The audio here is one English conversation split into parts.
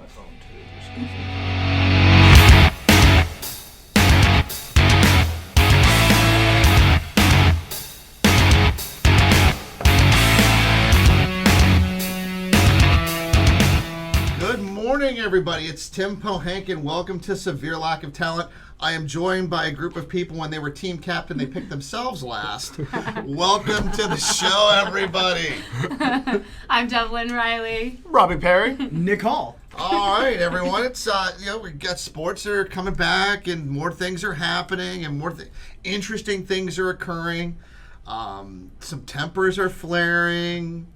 phone too. Good morning, everybody. It's Tim Pohanka, and welcome to Severe Lack of Talent. I am joined by a group of people. When they were team captain, they picked themselves last. Welcome to the show, everybody. I'm Devlin Riley. Robbie Perry. Nick Hall. All right, everyone. It's we got sports that are coming back, and more things are happening, and more interesting things are occurring. Some tempers are flaring.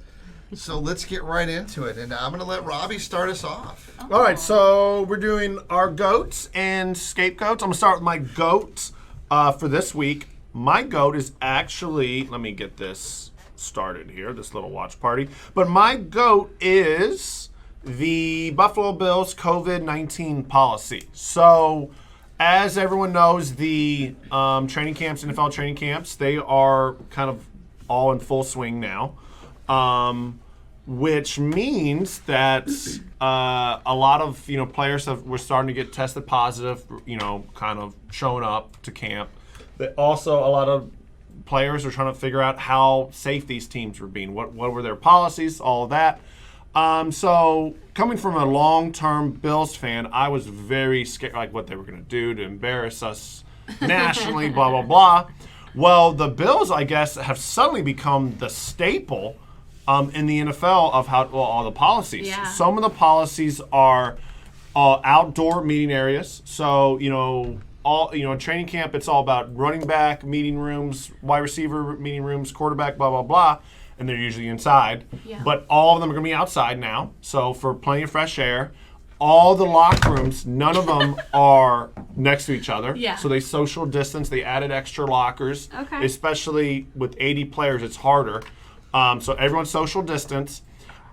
So let's get right into it, and I'm going to let Robbie start us off. All right, so we're doing our goats and scapegoats. I'm going to start with my goats for this week. My goat is actually, let me get this started here, this little watch party. But my goat is the Buffalo Bills COVID-19 policy. So as everyone knows, the training camps, NFL training camps, they are kind of all in full swing now. Which means that a lot of players were starting to get tested positive, kind of showing up to camp. But also a lot of players are trying to figure out how safe these teams were being. What were their policies, all of that. So coming from a long-term Bills fan, I was very scared, like what they were going to do to embarrass us nationally, blah, blah, blah. Well, the Bills, I guess, have suddenly become the staple in the NFL of all the policies. Yeah. Some of the policies are outdoor meeting areas. So, training camp, it's all about running back meeting rooms, wide receiver meeting rooms, quarterback, blah, blah, blah. And they're usually inside. Yeah. But all of them are going to be outside now. So for plenty of fresh air. All the locker rooms, none of them are next to each other. Yeah. So they social distance. They added extra lockers. Okay. Especially with 80 players, it's harder. So everyone's social distance.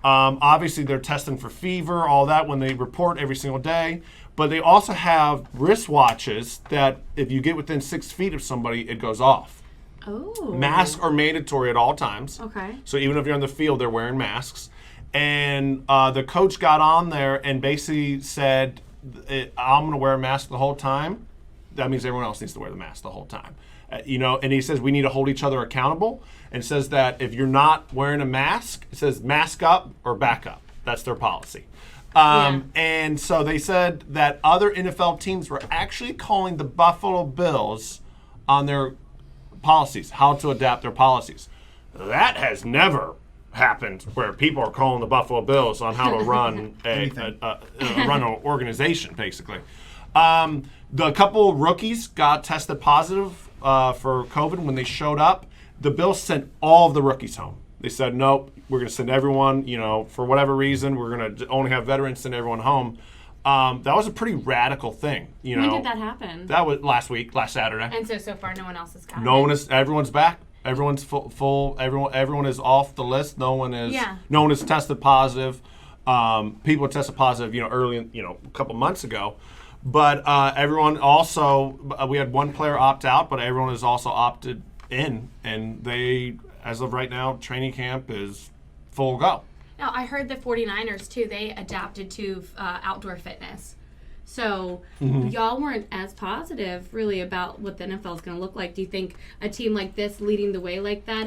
Obviously, they're testing for fever, all that, when they report every single day. But they also have wristwatches that if you get within 6 feet of somebody, it goes off. Oh. Masks are mandatory at all times. Okay. So even if you're on the field, they're wearing masks. And the coach got on there and basically said, I'm going to wear a mask the whole time. That means everyone else needs to wear the mask the whole time. And he says we need to hold each other accountable, and says that if you're not wearing a mask, it says mask up or back up. That's their policy. And so they said that other NFL teams were actually calling the Buffalo Bills on their policies, how to adapt their policies. That has never happened where people are calling the Buffalo Bills on how to run run an organization, basically. The couple rookies got tested positive for COVID when they showed up. The Bills sent all of the rookies home. They said, nope, we're going to send everyone, for whatever reason, we're going to only have veterans send everyone home. That was a pretty radical thing. When did that happen? That was last Saturday. And so far, no one else has got it. Everyone's back. Everyone's full. Everyone is off the list. No one is tested positive. People tested positive, early, a couple months ago. But everyone also, we had one player opt out, but everyone is also opted in. And they, as of right now, training camp is full go. Now, I heard the 49ers, too, they adapted to outdoor fitness. So y'all weren't as positive, really, about what the NFL is going to look like. Do you think a team like this leading the way like that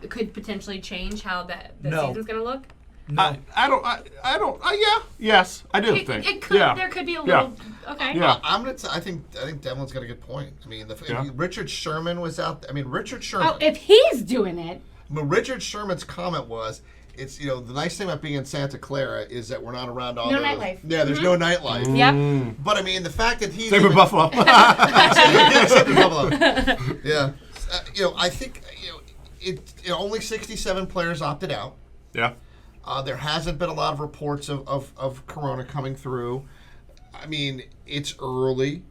could potentially change how the season's going to look? No. Yes, I do think. It could. Yeah. There could be a little. Yeah. Okay. Yeah. I think Devlin's got a good point. I mean, Richard Sherman was out. Richard Sherman. Oh, if he's doing it. Richard Sherman's comment was, "It's the nice thing about being in Santa Clara is that we're not around all no those. nightlife. Yeah, there's no nightlife. Yep. But the fact that he's same with Buffalo. Same with Buffalo. Yeah. I think only 67 players opted out. Yeah. There hasn't been a lot of reports of corona coming through. It's early.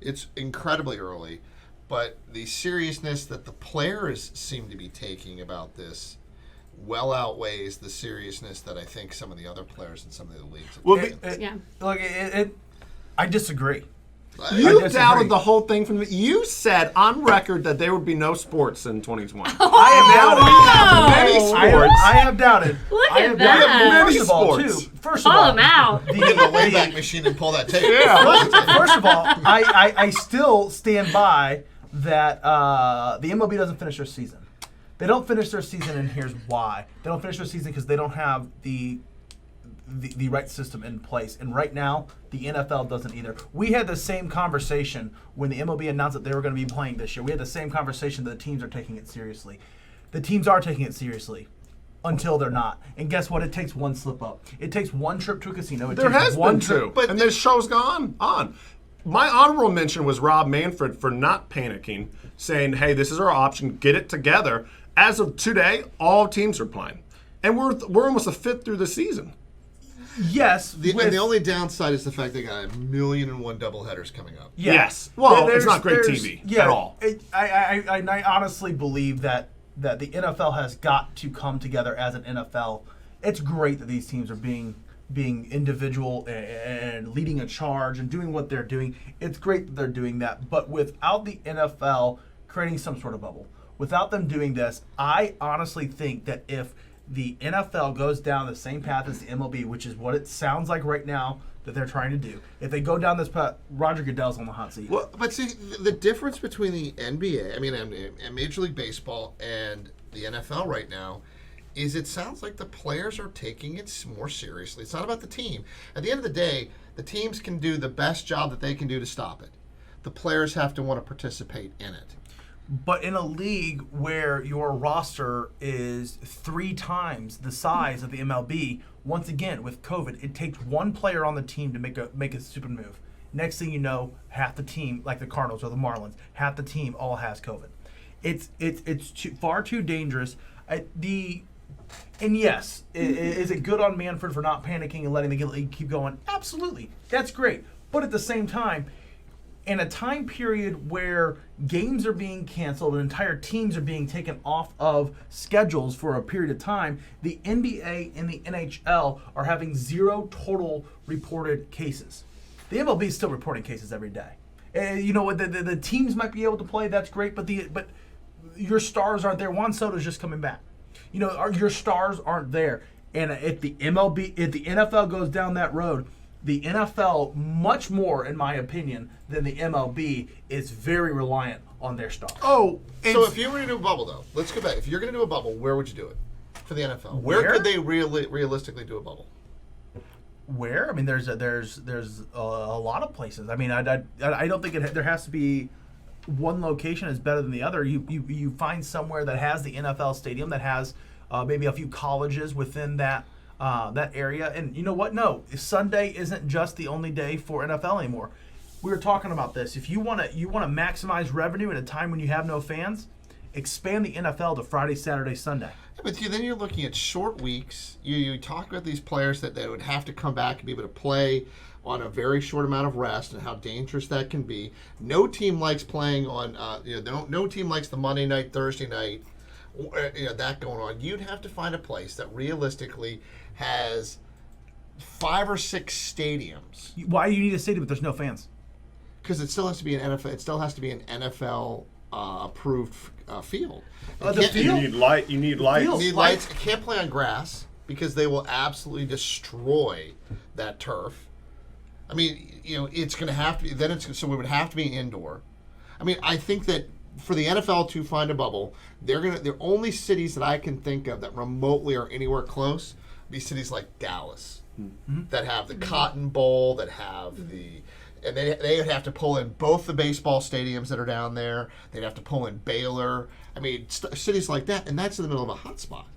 It's incredibly early. But the seriousness that the players seem to be taking about this well outweighs the seriousness that I think some of the other players in some of the leagues have taken. I disagree. You disagree. doubted the whole thing from the. You said on record that there would be no sports in 2020. I have doubted. Many sports. I have doubted. Look I at have that. doubted. Many First of all, sports. First of Call all, him out. Get in the Wayback Machine and pull that tape. First of all, I still stand by that the MLB doesn't finish their season. They don't finish their season, and here's why. They don't finish their season because they don't have the right system in place. And right now, the NFL doesn't either. We had the same conversation when the MLB announced that they were going to be playing this year. We had the same conversation that the teams are taking it seriously. The teams are taking it seriously until they're not. And guess what? It takes one slip up. It takes one trip to a casino. It There takes has one been two, trip. and this show's gone on. My honorable mention was Rob Manfred for not panicking, saying, "Hey, this is our option. Get it together." As of today, all teams are playing, and we're almost a fifth through the season. Yes. And the only downside is the fact they got 1,000,001 doubleheaders coming up. Yeah. Yes. Well, There's- it's not great there's- TV yeah, at all. I honestly believe that the NFL has got to come together as an NFL. It's great that these teams are being individual and leading a charge and doing what they're doing. It's great that they're doing that, but without the NFL creating some sort of bubble, without them doing this, I honestly think that if the NFL goes down the same path as the MLB, which is what it sounds like right now that they're trying to do, if they go down this path, Roger Goodell's on the hot seat. Well, but see, the difference between the NBA, and Major League Baseball and the NFL right now is it sounds like the players are taking it more seriously. It's not about the team. At the end of the day, the teams can do the best job that they can do to stop it. The players have to want to participate in it. But in a league where your roster is 3 times the size of the MLB, once again with COVID, it takes one player on the team to make a stupid move. Next thing you know, half the team, like the Cardinals or the Marlins, half the team all has COVID. It's far too dangerous. And yes, is it good on Manfred for not panicking and letting the league keep going? Absolutely, that's great. But at the same time, in a time period where games are being canceled and entire teams are being taken off of schedules for a period of time, the NBA and the NHL are having 0 total reported cases. The MLB is still reporting cases every day. You know what? The teams might be able to play. That's great, but your stars aren't there. Juan Soto's just coming back. You know, your stars aren't there. And if the NFL goes down that road, the NFL, much more, in my opinion, than the MLB, is very reliant on their stars. Oh, So if you were to do a bubble, though, let's go back. If you're going to do a bubble, where would you do it for the NFL? Where Where? could they realistically do a bubble? Where? I mean, there's a lot of places. I mean, I don't think there has to be one location is better than the other. You find somewhere that has the NFL stadium, that has maybe a few colleges within that area. And you know what? No, Sunday isn't just the only day for NFL anymore. We were talking about this. If you want to maximize revenue at a time when you have no fans, expand the NFL to Friday, Saturday, Sunday. But then you're looking at short weeks. You talk about these players that they would have to come back and be able to play on a very short amount of rest and how dangerous that can be. No team likes playing on, no team likes the Monday night, Thursday night, that going on. You'd have to find a place that realistically has 5 or 6 stadiums. Why do you need a stadium if there's no fans? Because it still has to be an NFL. It still has to be an NFL approved field. The It can't- field? you need light. You need lights. You need lights. It can't play on grass because they will absolutely destroy that turf. I mean, it's going to have to be. Then so it would have to be indoor. I mean, I think that for the NFL to find a bubble, the only cities that I can think of that remotely are anywhere close be cities like Dallas that have the Cotton Bowl, that have and they would have to pull in both the baseball stadiums that are down there. They'd have to pull in Baylor. I mean, cities like that, and that's in the middle of a hot spot.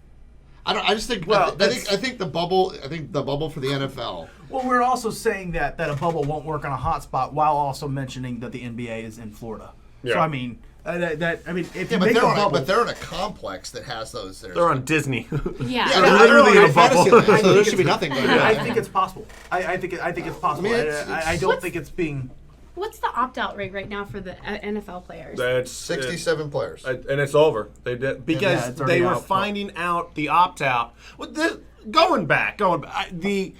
I just think. Well, I think the bubble. I think the bubble for the NFL. Well, we're also saying that a bubble won't work on a hotspot, while also mentioning that the NBA is in Florida. So Yeah. I mean, if you But make a bubble, but they're in a complex that has those. They're on Disney. Yeah. Yeah, they're they're literally on in a bubble. Fantasyland, so there should be nothing going on. I think it's possible. I think it's possible. I mean, it's- I don't think it's being. What's the opt-out rate right now for the NFL players? That's 67 players. and it's over. They did because it's already they were out. finding out the opt out. Going back, the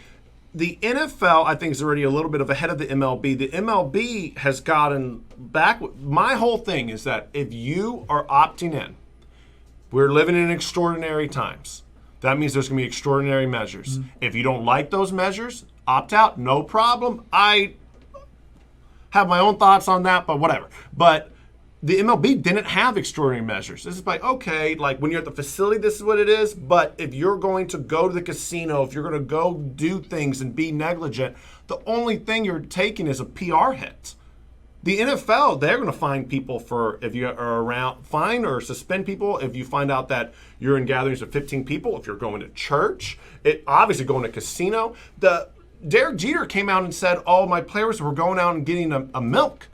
the NFL, I think, is already a little bit of ahead of the MLB. The MLB has gotten back. My whole thing is that if you are opting in, we're living in extraordinary times. That means there's going to be extraordinary measures. If you don't like those measures, opt out, no problem. I have my own thoughts on that, but whatever. But the MLB didn't have extraordinary measures. This is like, okay, like when you're at the facility, this is what it is. But if you're going to go to the casino, if you're going to go do things and be negligent, the only thing you're taking is a PR hit. The NFL, they're going to fine people for if you are around, fine or suspend people if you find out that you're in gatherings of 15 people, if you're going to church, obviously going to casino. Derek Jeter came out and said, oh, my players were going out and getting a milk.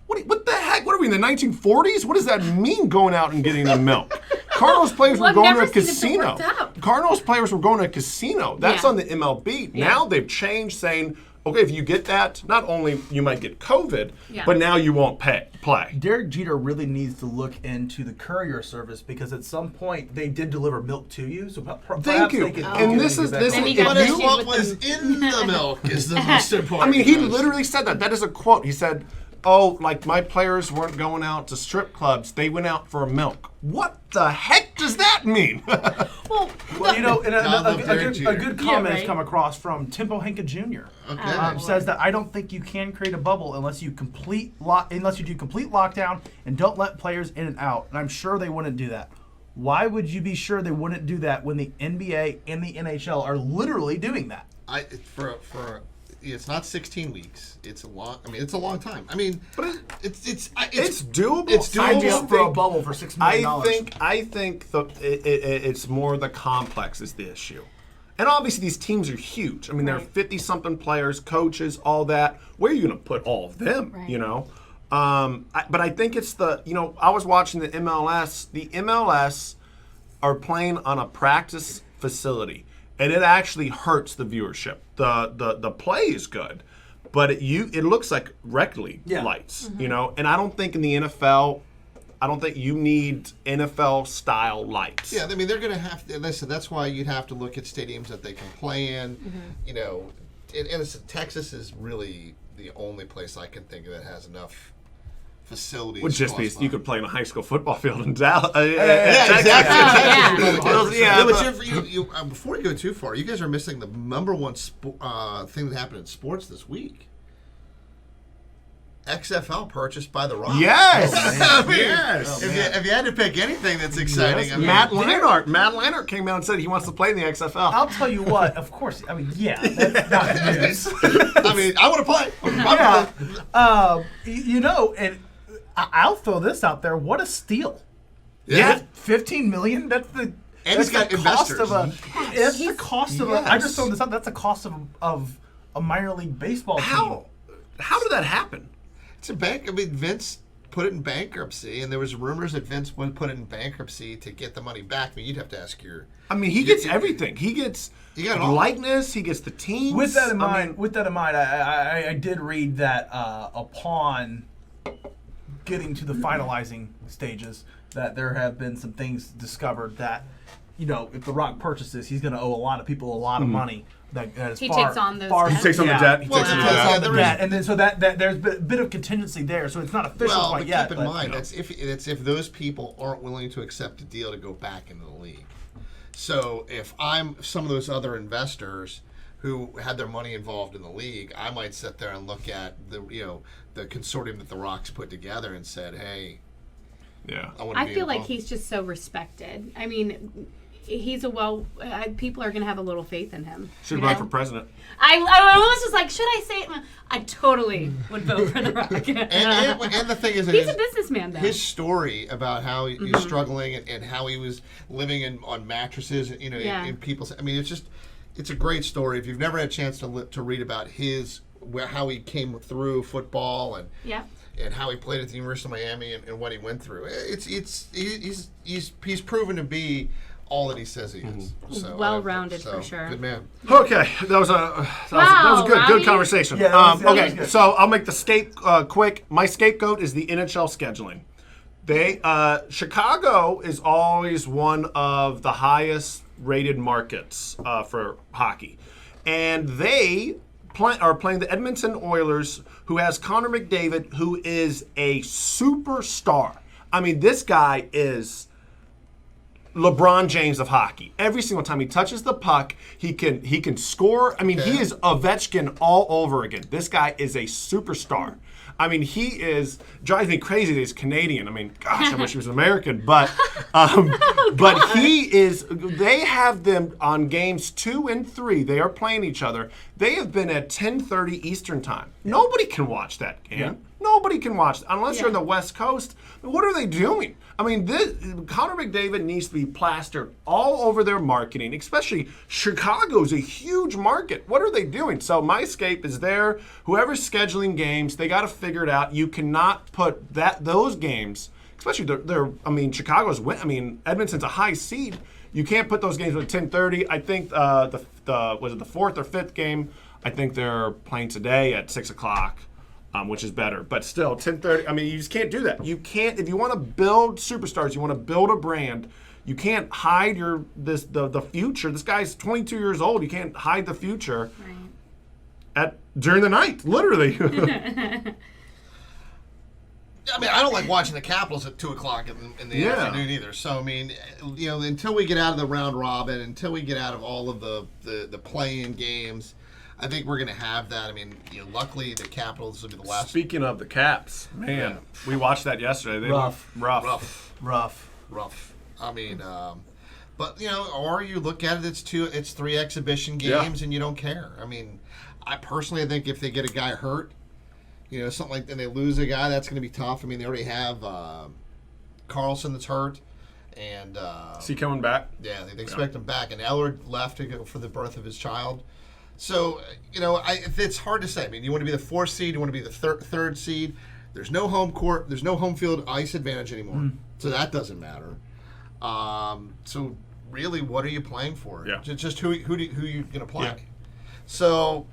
What the heck? What are we in the 1940s? What does that mean, going out and getting a milk? Cardinals players were going to a casino. Cardinals players were going to a casino. That's on the MLB. Yeah. Now they've changed, saying, okay, if you get that, not only you might get COVID, but now you won't play. Derek Jeter really needs to look into the courier service, because at some point they did deliver milk to you. So thank you. And this is but it's what was in the milk is the most important. I mean, he literally said that. That is a quote. He said, oh, like my players weren't going out to strip clubs. They went out for milk. What the heck does that mean? Well, you know, and a good comment has come across from Tim Pohanka Jr. Says that I don't think you can create a bubble unless you do complete lockdown and don't let players in and out. And I'm sure they wouldn't do that. Why would you be sure they wouldn't do that when the NBA and the NHL are literally doing that? It's not 16 weeks. It's a long. I mean, it's a long time. I mean, but it's doable. It's doable for a bubble for $6 million. I think it's more the complex is the issue, and obviously these teams are huge. I mean, there are 50-something players, coaches, all that. Where are you going to put all of them? Right. You know, but I think it's I was watching the MLS. The MLS are playing on a practice facility. And it actually hurts the viewership. The play is good, but it looks like rec league lights, you know. And I don't think in the NFL, I don't think you need NFL style lights. Yeah, I mean they're going to have to. Listen, that's why you'd have to look at stadiums that they can play in. You know, and Texas is really the only place I can think of that has enough facilities. Would just be you could play in a high school football field in Dallas. But before you go too far, you guys are missing the number one thing that happened in sports this week. XFL purchased by the Rock. Yes. If you had to pick anything that's exciting, Matt Leinart came out and said he wants to play in the XFL. I'll tell you what. Of course, I mean, that's not news. I mean, I want to play. You know, and I'll throw this out there. What a steal! Yeah, $15 million. That's the he's got investors. That's the cost of I just throw this out. That's the cost of a minor league baseball team. How did that happen? It's a bank. I mean, Vince put it in bankruptcy, and there was rumors that Vince would put it in bankruptcy to get the money back. I mean, you'd have to ask your. I mean, he gets everything. He gets the likeness. He gets the teams. With that in mind, I did read that upon getting to the finalizing stages, that there have been some things discovered that, you know, if The Rock purchases, he's going to owe a lot of people a lot of money. That is he takes on those debts. He takes on the debt. He takes on the debt, and then so that there's a bit of contingency there. So it's not official quite yet. Keep in mind that's if those people aren't willing to accept a deal to go back into the league. So if I'm some of those other investors who had their money involved in the league, I might sit there and look at the consortium that the Rock's put together and said, "Hey, I feel like he's just so respected. I mean, he's people are going to have a little faith in him. Should run for president. I was just like, should I say it? I totally would vote for The Rock. and the thing is, he's a businessman, though. His story about how he's struggling and how he was living on mattresses, you know, in people's. I mean, it's a great story. If you've never had a chance to read about how he came through football and how he played at the University of Miami and what he went through, he's proven to be all that he says he is. So, well-rounded for sure. Good man. Okay, that was a good conversation. Yeah, okay, so I'll make the quick. My scapegoat is the NHL scheduling. Chicago is always one of the highest rated markets for hockey. and they are playing the Edmonton Oilers, who has Connor McDavid, who is a superstar. I mean, this guy is LeBron James of hockey. Every single time he touches the puck, he can score. I mean, he is Ovechkin all over again. This guy is a superstar. I mean, drives me crazy that he's Canadian. I mean, gosh, I wish he was American. But but they have them on games 2 and 3. They are playing each other. They have been at 10:30 Eastern time. Nobody can watch that game. Yeah. Nobody can watch unless you're on the West Coast. What are they doing? I mean, Connor McDavid needs to be plastered all over their marketing, especially Chicago is a huge market. What are they doing? So my escape is there. Whoever's scheduling games, they got to figure it out. You cannot put those games, especially Chicago's win. I mean, Edmonton's a high seed. You can't put those games at 10:30. I think was it the 4th or 5th game? I think they're playing today at 6:00. Which is better, but still 10:30. I mean, you just can't do that. You can't if you want to build superstars. You want to build a brand. You can't hide the future. This guy's 22 years old. You can't hide the future during the night, literally. I mean, I don't like watching the Capitals at 2:00 in the afternoon either. So I mean, until we get out of the round robin, until we get out of all of the play-in games, I think we're going to have that. I mean, luckily the Capitals will be the last. Speaking of the Caps, man, we watched that yesterday. Rough. I mean, but or you look at it, it's 3 exhibition games, and you don't care. I mean, I think if they get a guy hurt, something like, and they lose a guy, that's going to be tough. I mean, they already have Carlson that's hurt, and is he coming back? Yeah, they expect him back, and Eller left to go for the birth of his child. So, it's hard to say. I mean, you want to be the 4th seed, you want to be the third seed. There's no home court, there's no home field ice advantage anymore. So that doesn't matter. So really, what are you playing for? Yeah. Just who you going to play? Yeah. So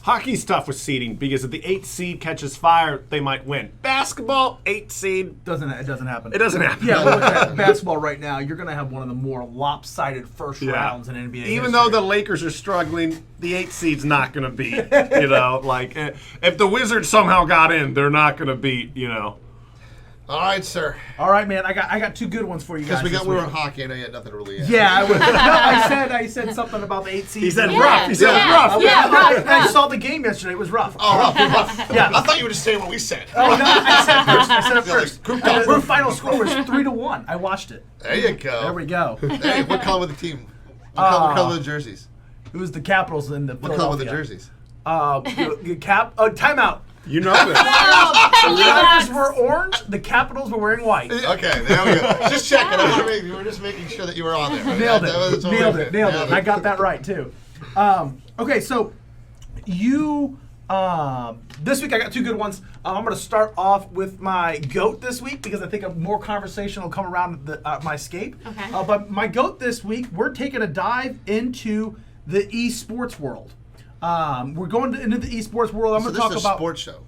hockey's tough with seeding because if the 8th seed catches fire, they might win. Basketball, 8th seed it doesn't happen. It doesn't happen. Yeah, look at basketball right now. You're going to have one of the more lopsided first rounds in NBA Even history. though the Lakers are struggling, the 8th seed's not going to beat. If the Wizards somehow got in, they're not going to beat. all right, sir. All right, man. I got 2 good ones for you guys. Because we were on hockey, I know you had nothing to really add. Yeah, I said something about the 8th seed. He said rough. He said rough. I saw the game yesterday. It was rough. Oh, rough. Yeah. I thought you were just saying what we said. Oh, no, I said it first. Group The final score was 3-1. I watched it. There you go. There we go. Hey, what color were the team? What color were the jerseys? It was the Capitals and the What color were the jerseys? Timeout. You know this. The Raptors were orange. The Capitals were wearing white. Okay, there we go. Just checking. We were just making sure that you were on there. Nailed it. I got that right too. Okay, so you this week I got 2 good ones. I'm going to start off with my GOAT this week because I think a more conversation will come around my escape. Okay. But my GOAT this week, we're taking a dive into the esports world. We're going into the esports world. I'm going to talk about. This is a sports show.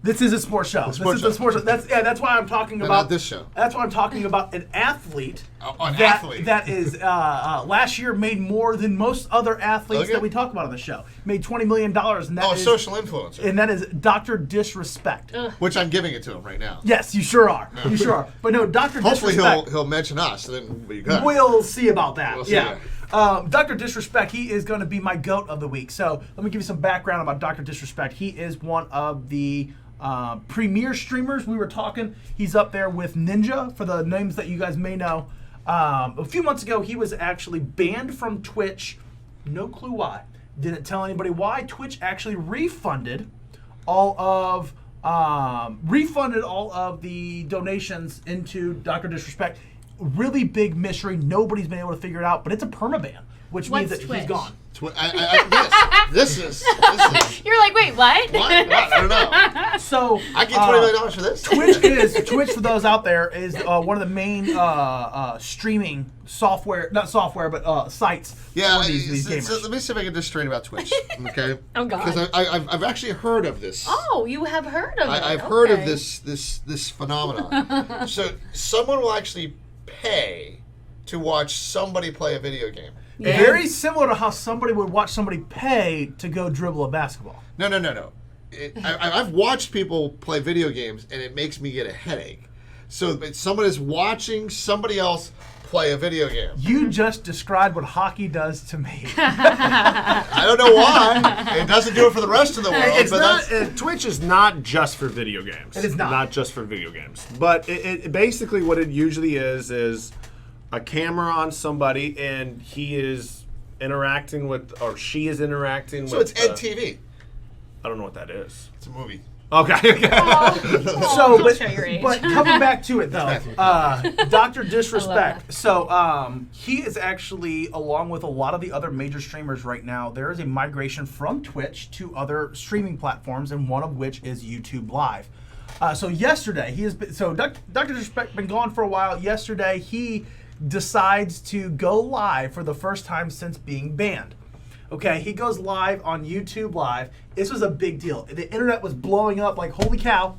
This is a sports show. This is a sports show. That's why I'm talking about not this show. That's why I'm talking about an athlete. Athlete. That is last year made more than most other athletes that we talk about on the show. Made $20 million, and that is social influencer. And that is Dr. Disrespect. Which I'm giving it to him right now. Yes, you sure are. You sure are. But no, Dr. Hopefully Disrespect. he'll mention us, and then we'll be good. We'll see about that. We'll see yeah. Dr. Disrespect, he is going to be my GOAT of the week. So let me give you some background about Dr. Disrespect. He is one of the premier streamers. We were talking. He's up there with Ninja, for the names that you guys may know. A few months ago, he was actually banned from Twitch. No clue why. Didn't tell anybody why. Twitch actually refunded all of the donations into Dr. Disrespect. Really big mystery. Nobody's been able to figure it out, but it's a permaban, which means that Twitch? he's gone. This is. You're like, wait, what? What? I don't know. So I get $20 million for this. Twitch for those out there is one of the main streaming software, not software, but sites Yeah, for these gamers. so let me see if I can just straight about Twitch, okay? Oh, God. Because I've actually heard of this. Oh, you have heard of it. I've heard of this phenomenon. So someone will actually pay to watch somebody play a video game. Very similar to how somebody would watch somebody pay to go dribble a basketball. No. I've watched people play video games, and it makes me get a headache. So someone is watching somebody else play a video game. You just described what hockey does to me. I don't know why. It doesn't do it for the rest of the world. It's but not. that's, Twitch is not just for video games. It is not. Not just for video games. But it basically what it usually is a camera on somebody, and he is interacting with, or she is interacting so with. it's EdTV. I don't know what that is. It's a movie. Okay. So, Don't show your age. but coming back to it though, Dr. Disrespect. that. So he is actually, along with a lot of the other major streamers right now, there is a migration from Twitch to other streaming platforms, and one of which is YouTube Live. So yesterday, Dr. Disrespect been gone for a while. Yesterday, he decides to go live for the first time since being banned. Okay, he goes live on YouTube Live. This was a big deal. The internet was blowing up like, holy cow,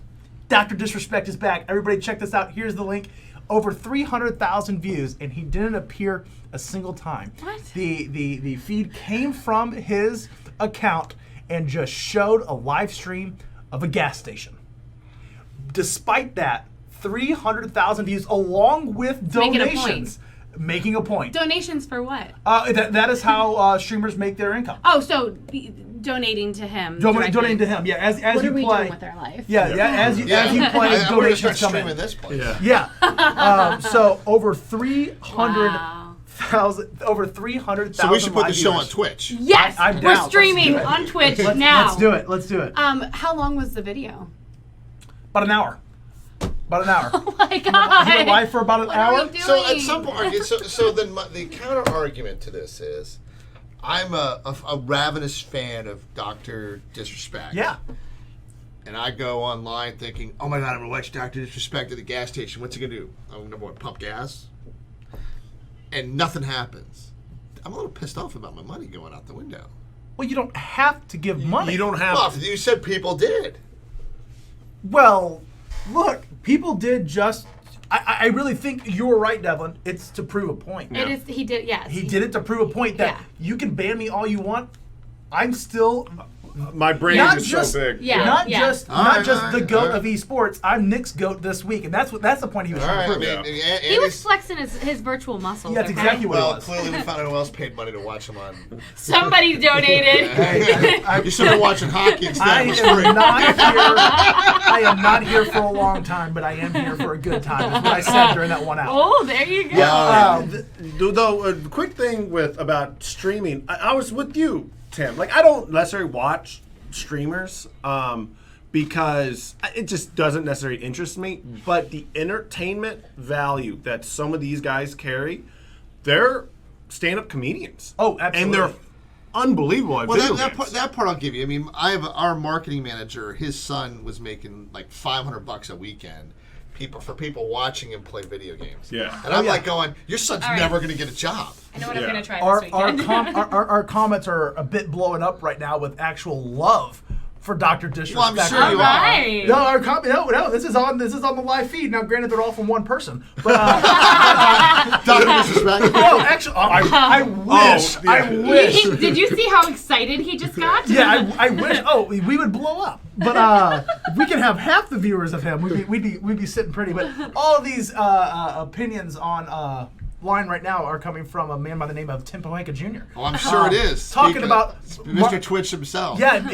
Dr. Disrespect is back. Everybody check this out. Here's the link. Over 300,000 views, and he didn't appear a single time. What? The feed came from his account and just showed a live stream of a gas station. Despite that, 300,000 views along with Making a point. donations. Making a point. Donations for what? That is how streamers make their income. Oh, so donating to him. directly. Donating to him, yeah. As What you are we play, doing with our life? as you play, I'm going to start donations come streaming in. this place. Yeah. So over Wow. 300,000 So we should put the live show on viewers. Twitch. Yes, I'm we're down. Let's streaming do it. on Twitch now. Let's do it. How long was the video? About an hour. Oh my He went god! live for about an What are hour. we doing? So at some point, so then the counter argument to this is, I'm a ravenous fan of Dr. Disrespect. Yeah. And I go online thinking, oh my God, I'm going to watch Dr. Disrespect at the gas station. What's he going to do? I'm going to pump gas? And nothing happens. I'm a little pissed off about my money going out the window. Well, you don't have to give money. You don't have. Well, you said people did. Well, look, people did just. I really think you were right, Devlin. It's to prove a point. It is. He did. Yes. He did it to prove a point that Yeah. you can ban me all you want. I'm still My brain not is just so big. Yeah. not just the goat right. of esports. I'm Nick's goat this week, and that's the point he was All trying right. to I prove. mean, He was flexing his virtual muscles. Yeah, that's okay? exactly what it well, was. clearly we found out who else paid money to watch him on. Somebody donated. You should have watching hockey instead. I It was free. am not here. I am not here for a long time, but I am here for a good time. Is what I said during that 1 hour. Oh, there you go. Yeah. Though, a quick thing about streaming, I was with you, Tim. Like, I don't necessarily watch streamers because it just doesn't necessarily interest me. But the entertainment value that some of these guys carry, they're stand-up comedians. Oh, absolutely. And they're unbelievable at Well, video that games. part I'll give you. I mean, I have our marketing manager. His son was making like $500 a weekend. For people watching him play video games. Yeah. And I'm yeah. like going, your son's All right. never going to get a job. I know what I'm Yeah. gonna try Our this weekend. our comments are a bit blowing up right now with actual love for Dr. Disrespect. Well, I'm sure All you right. No, our no. This is on the live feed. Now, granted, they're all from one person, but Dr. Disrespect. no, actually, I wish. yeah. I wish. Did you see how excited he just got? Yeah, I wish. Oh, we would blow up. But if we can have half the viewers of him, we'd be sitting pretty. But all of these opinions on line right now are coming from a man by the name of Tim Pohanka Jr. Oh, I'm sure it is. Talking about Mr. Twitch himself. Yeah,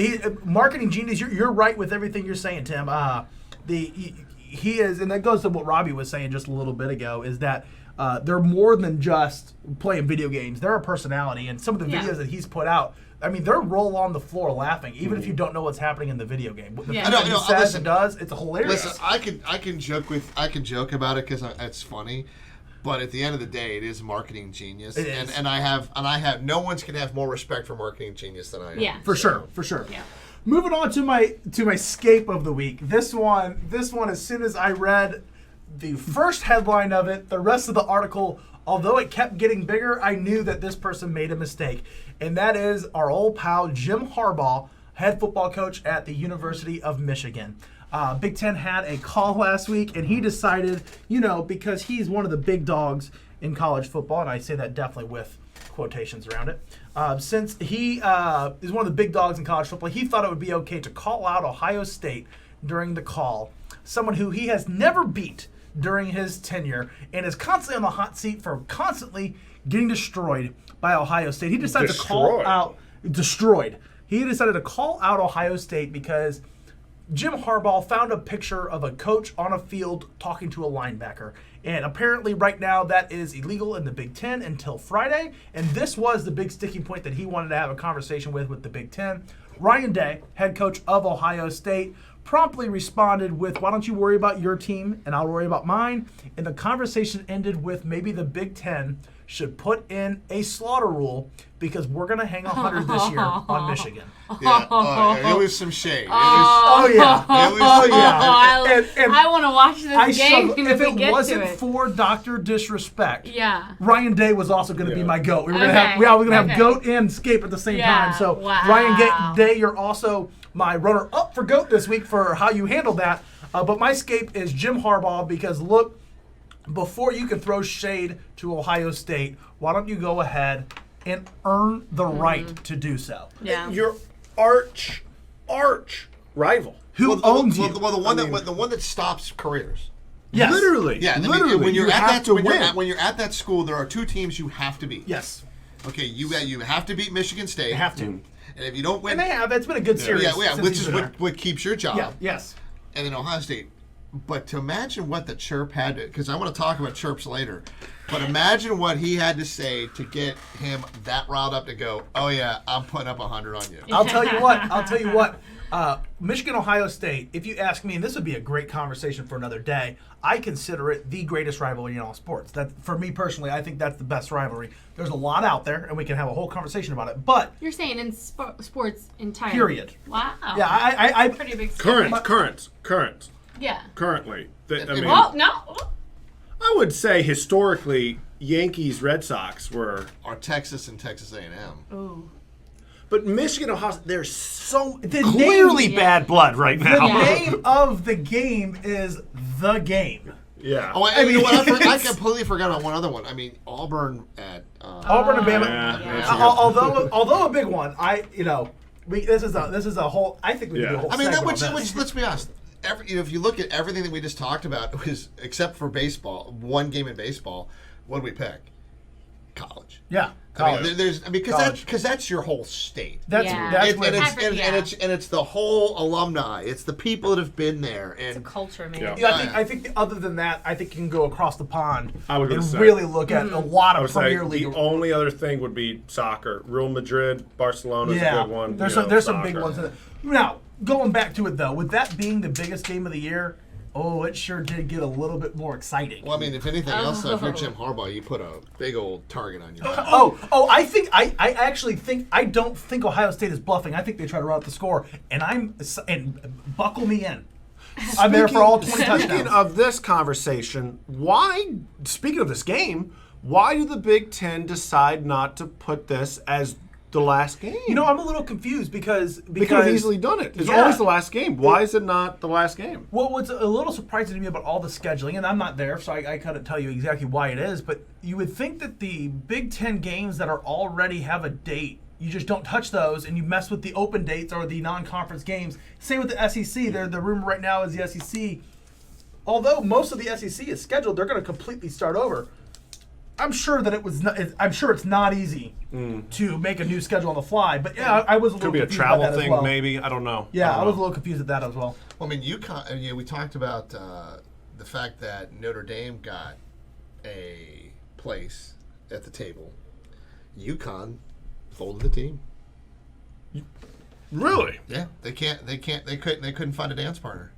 marketing genius. You're right with everything you're saying, Tim. He is, and that goes to what Robbie was saying just a little bit ago. Is that they're more than just playing video games. They're a personality, and some of the Yeah. videos that he's put out. I mean, they're roll on the floor laughing, even if you don't know what's happening in the video game. The Yeah. things I that know, he says listen, and does, it's hilarious. Listen, I can joke about it because it's funny, but at the end of the day, it is marketing genius. It is. And I have no one's can have more respect for marketing genius than I am. Yeah. For sure. Yeah. Moving on to my scape of the week. This one, as soon as I read the first headline of it, the rest of the article, although it kept getting bigger, I knew that this person made a mistake. And that is our old pal Jim Harbaugh, head football coach at the University of Michigan. Big Ten had a call last week, and he decided, because he's one of the big dogs in college football, and I say that definitely with quotations around it. Since he is one of the big dogs in college football, he thought it would be okay to call out Ohio State during the call, someone who he has never beat during his tenure and is constantly on the hot seat for constantly getting destroyed by Ohio State. He decided to call out destroyed. He decided to call out Ohio State because Jim Harbaugh found a picture of a coach on a field talking to a linebacker. And apparently right now that is illegal in the Big Ten until Friday. And this was the big sticking point that he wanted to have a conversation with the Big Ten. Ryan Day, head coach of Ohio State, promptly responded with, "Why don't you worry about your team and I'll worry about mine?" And the conversation ended with maybe the Big Ten should put in a slaughter rule because we're going to hang 100 this year on Michigan. Yeah, it was some shade. Oh, yeah. It was, I want to watch this game if we it get wasn't to it. for Dr. Disrespect, Yeah. Ryan Day was also going to be my GOAT. We were going to Okay. have GOAT and Scape at the same Yeah. time. So Wow. Ryan Day, you're also my runner-up for GOAT this week for how you handled that. But my Scape is Jim Harbaugh because, look, before you can throw shade to Ohio State, why don't you go ahead and earn the right to do so? Yeah. Your arch rival. Who owns you? Well, the one that stops careers. Yes. Literally. Yeah, I mean, literally. when you're you at have that to when win. you're at that school, there are two teams you have to beat. Yes. Okay, you have to beat Michigan State. They have to. And if you don't win, And they have. It's been a good series. yeah, since which he's is been there. what keeps your job. Yeah. Yes. And then Ohio State. But to imagine what the Chirp had to, because I want to talk about Chirps later, but imagine what he had to say to get him that riled up to go, oh yeah, I'm putting up 100 on you. I'll tell you what. Michigan, Ohio State, if you ask me, and this would be a great conversation for another day, I consider it the greatest rivalry in all sports. That, for me personally, I think that's the best rivalry. There's a lot out there, and we can have a whole conversation about it. But You're saying in sports entirely. Period. Wow. yeah, I Pretty big statement. Current. Yeah. Currently. I mean, Oh, no. I would say historically, Yankees, Red Sox were. Or Texas and Texas A&M. Ooh. But Michigan, Ohio State, there's so The clearly name- bad blood right the now. name of the game is the game. Yeah. Oh, I mean, I completely forgot about one other one. I mean, Auburn at Auburn and Bama. Yeah, that's Although a big one, this is a whole. I think we can do a whole. I mean, segment on which this. let's be honest. If you look at everything that we just talked about, it was except for baseball, one game in baseball. What do we pick? College. Yeah. I mean, College. because that's your whole state. That's Yeah. that's what And it's the whole alumni. It's the people that have been there. It's a And culture, man. Yeah. Yeah, I think other than that, I think you can go across the pond I was gonna and say. really look at a lot I of would say Premier League. the only other thing would be soccer. Real Madrid, Barcelona's a good one. There's you know, some big soccer. ones. Now, going back to it though, with that being the biggest game of the year, it sure did get a little bit more exciting. well, I mean, if anything else, though, if you're Jim Harbaugh, you put a big old target on your back. I actually think I don't think Ohio State is bluffing. I think they try to run out the score, and buckle me in. I'm there for all 20 Speaking touchdowns. of this conversation, speaking of this game, why do the Big Ten decide not to put this as the last game? You know, I'm a little confused because they could have easily done it. It's always the last game. Why is it not the last game? Well, what's a little surprising to me about all the scheduling, and I'm not there, so I couldn't tell you exactly why it is, but you would think that the Big Ten games that are already have a date, you just don't touch those, and you mess with the open dates or the non-conference games. Same with the SEC. The rumor right now is the SEC, although most of the SEC is scheduled, they're going to completely start over. I'm sure that I'm sure it's not easy to make a new schedule on the fly, but yeah, I was a little Could be a confused travel about that thing, as well. maybe. I don't know. Yeah, I was a know. little confused at that as well. Well, I mean, UConn. We talked about the fact that Notre Dame got a place at the table. UConn folded the team. Really? Yeah, they couldn't find a dance partner.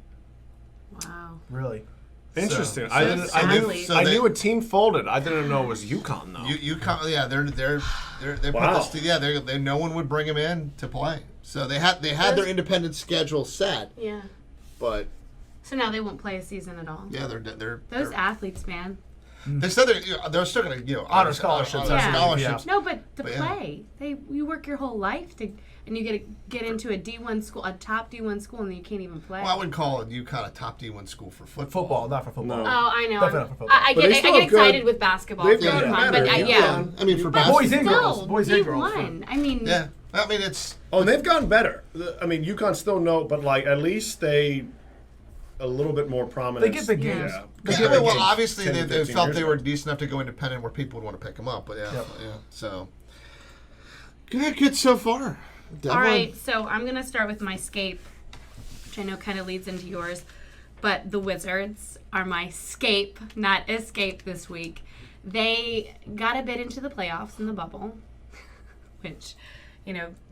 Wow. Really. Interesting. So I sadly- knew a team folded. I didn't know it was UConn though. UConn, yeah, they Wow. put this, yeah, they no one would bring him in to play. So they had their independent schedule set, Yeah. but So now they won't play a season at all. yeah, they're Those athletes, man. They said they're still going to Honor scholarships, I believe, scholarships. No, but to But, yeah. play, you work your whole life and you get into a D1 school, a top D1 school, and you can't even play. Well, I wouldn't call it UConn a top D1 school for football. Football, not for football. No. Oh, I know. Definitely not for football. I But they get still have excited good- with basketball. They've for gotten fun, better. but Yeah. I mean, for But basketball. Boys and girls. still, Boys and girls. D1. I mean, Yeah. I mean, it's. Oh, and they've gotten better. I mean, UConn still no, but like at least they a little bit more prominent. They get big games. Yeah. They Yeah, get big well, games. obviously 10 they, to they 15 felt years they ago. were decent enough to go independent where people would want to pick them up. But yeah, Yep. yeah. So good so far. Definitely. all right. So I'm gonna start with my scape, which I know kind of leads into yours, but the Wizards are my scape, not escape this week. They got a bit into the playoffs in the bubble, which,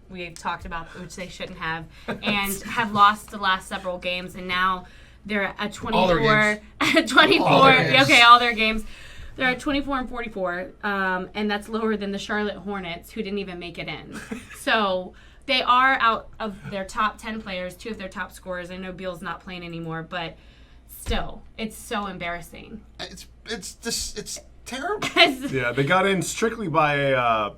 we've talked about, which they shouldn't have, and have lost the last several games, and now they're at 24. All their games. 24. All their games. Okay, all their games. They're at 24 and 44, and that's lower than the Charlotte Hornets, who didn't even make it in. So they are out of their top 10 players, 2 of their top scorers. I know Beal's not playing anymore, but still, it's so embarrassing. It's terrible. Yeah, they got in strictly by a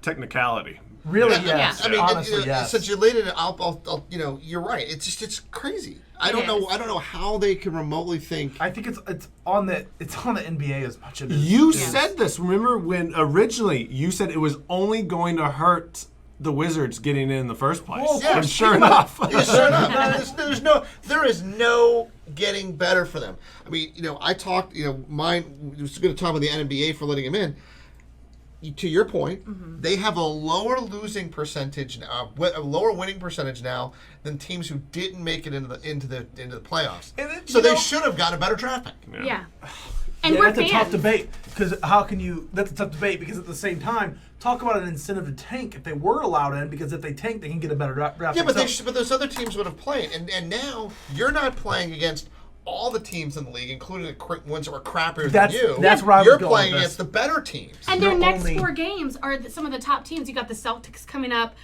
technicality. Really, Yeah, yes. I mean, Honestly, yes. since you laid it, I'll you're right. It's crazy. I don't know. is. I don't know how they can remotely think. I think it's on the NBA as much as You Yes. said this. Remember when originally you said it was only going to hurt the Wizards getting in the first place? Well, yeah, and sure enough. Yeah, sure enough. There is no getting better for them. I mean, I talked. Mine was going to talk about the NBA for letting him in. To your point, they have a lower losing percentage, a lower winning percentage now than teams who didn't make it into the playoffs. And it- So you they know- should have got a better draft pick. Yeah. And Yeah, we're that's fans. a tough debate because how can you? That's a tough debate because at the same time, talk about an incentive to tank if they were allowed in because if they tank, they can get a better draft. Yeah, pick. but So- but those other teams would have played, and now you're not playing against all the teams in the league, including the ones that were crappier That's- than you. that's where I was You're going playing with against this. the better teams. And their You're next only- 4 games are some of the top teams. You got the Celtics coming up,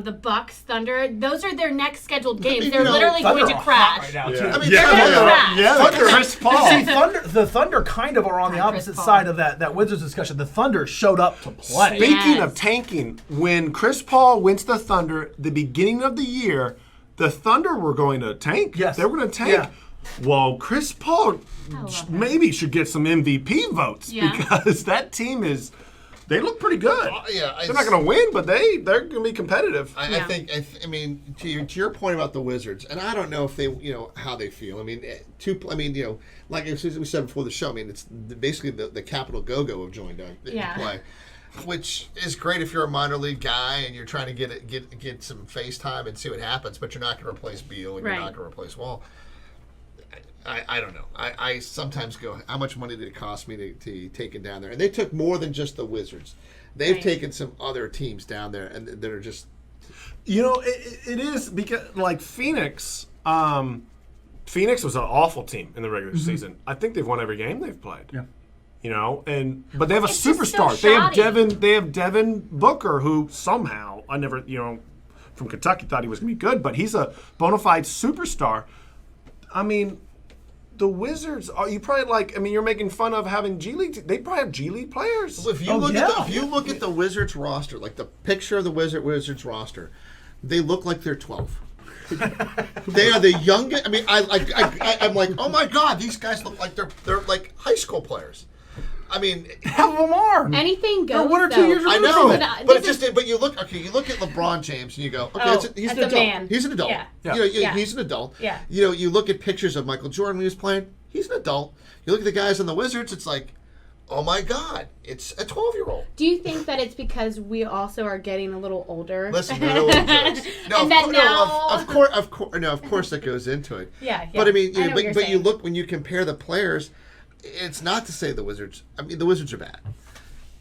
the Bucks, Thunder. Those are their next scheduled games. mean, They're Thunder literally going to are hot crash. right now, Yeah. too. I mean, yeah, They're they gonna are. crash. Yeah, Thunder- Chris Paul. See, the Thunder kind of are on the Not opposite Chris Paul. side of that Wizards discussion. The Thunder showed up to play. Speaking Yes. of tanking, when Chris Paul went to the Thunder, the beginning of the year, the Thunder were going to tank. Yes. They were going to tank. Yeah. Well, Chris Paul love that. maybe should get some MVP votes Yeah. because that team they look pretty good. yeah, They're not going to win, but they're going to be competitive. I Yeah. think. I mean, to your point about the Wizards, and I don't know if they, how they feel. I mean, like we said before the show. I mean, it's basically the Capital Go-Go have joined Yeah. play, which is great if you're a minor league guy and you're trying to get some FaceTime and see what happens. But you're not going to replace Beal and Right. you're not going to replace Wall. I don't know. I sometimes go, how much money did it cost me to take it down there? And they took more than just the Wizards. They've Right. taken some other teams down there, and that are just. It is because like Phoenix. Phoenix was an awful team in the regular season. I think they've won every game they've played. Yeah. But they have a It's just so superstar. They have shoddy. They have Devin Booker, who somehow I never, from Kentucky thought he was gonna be good, but he's a bona fide superstar. I mean, the Wizards are you're making fun of having G League. They probably have G League players. If you look at the Wizards roster, like the picture of the Wizards roster, they look like they're 12. They are the youngest. I mean, I'm like, oh my god, these guys look like they're like high school players. I mean, Half of them are. Anything goes. They're 1 or 2 though. years I removed know, from it. but you look at LeBron James and you go, okay, Oh, he's an that's a adult. man. He's an adult. Yeah. Yeah. Yeah. He's an adult. Yeah. You look at pictures of Michael Jordan when he was playing. He's an adult. You look at the guys on the Wizards. It's like, oh my god, it's a 12-year-old. Do you think that it's because we also are getting a little older? Listen, no, jokes. No, And that now- of course that goes into it. Yeah, But I mean, I know what you're but you saying. look when you compare the players. It's not to say the Wizards. I mean, the Wizards are bad,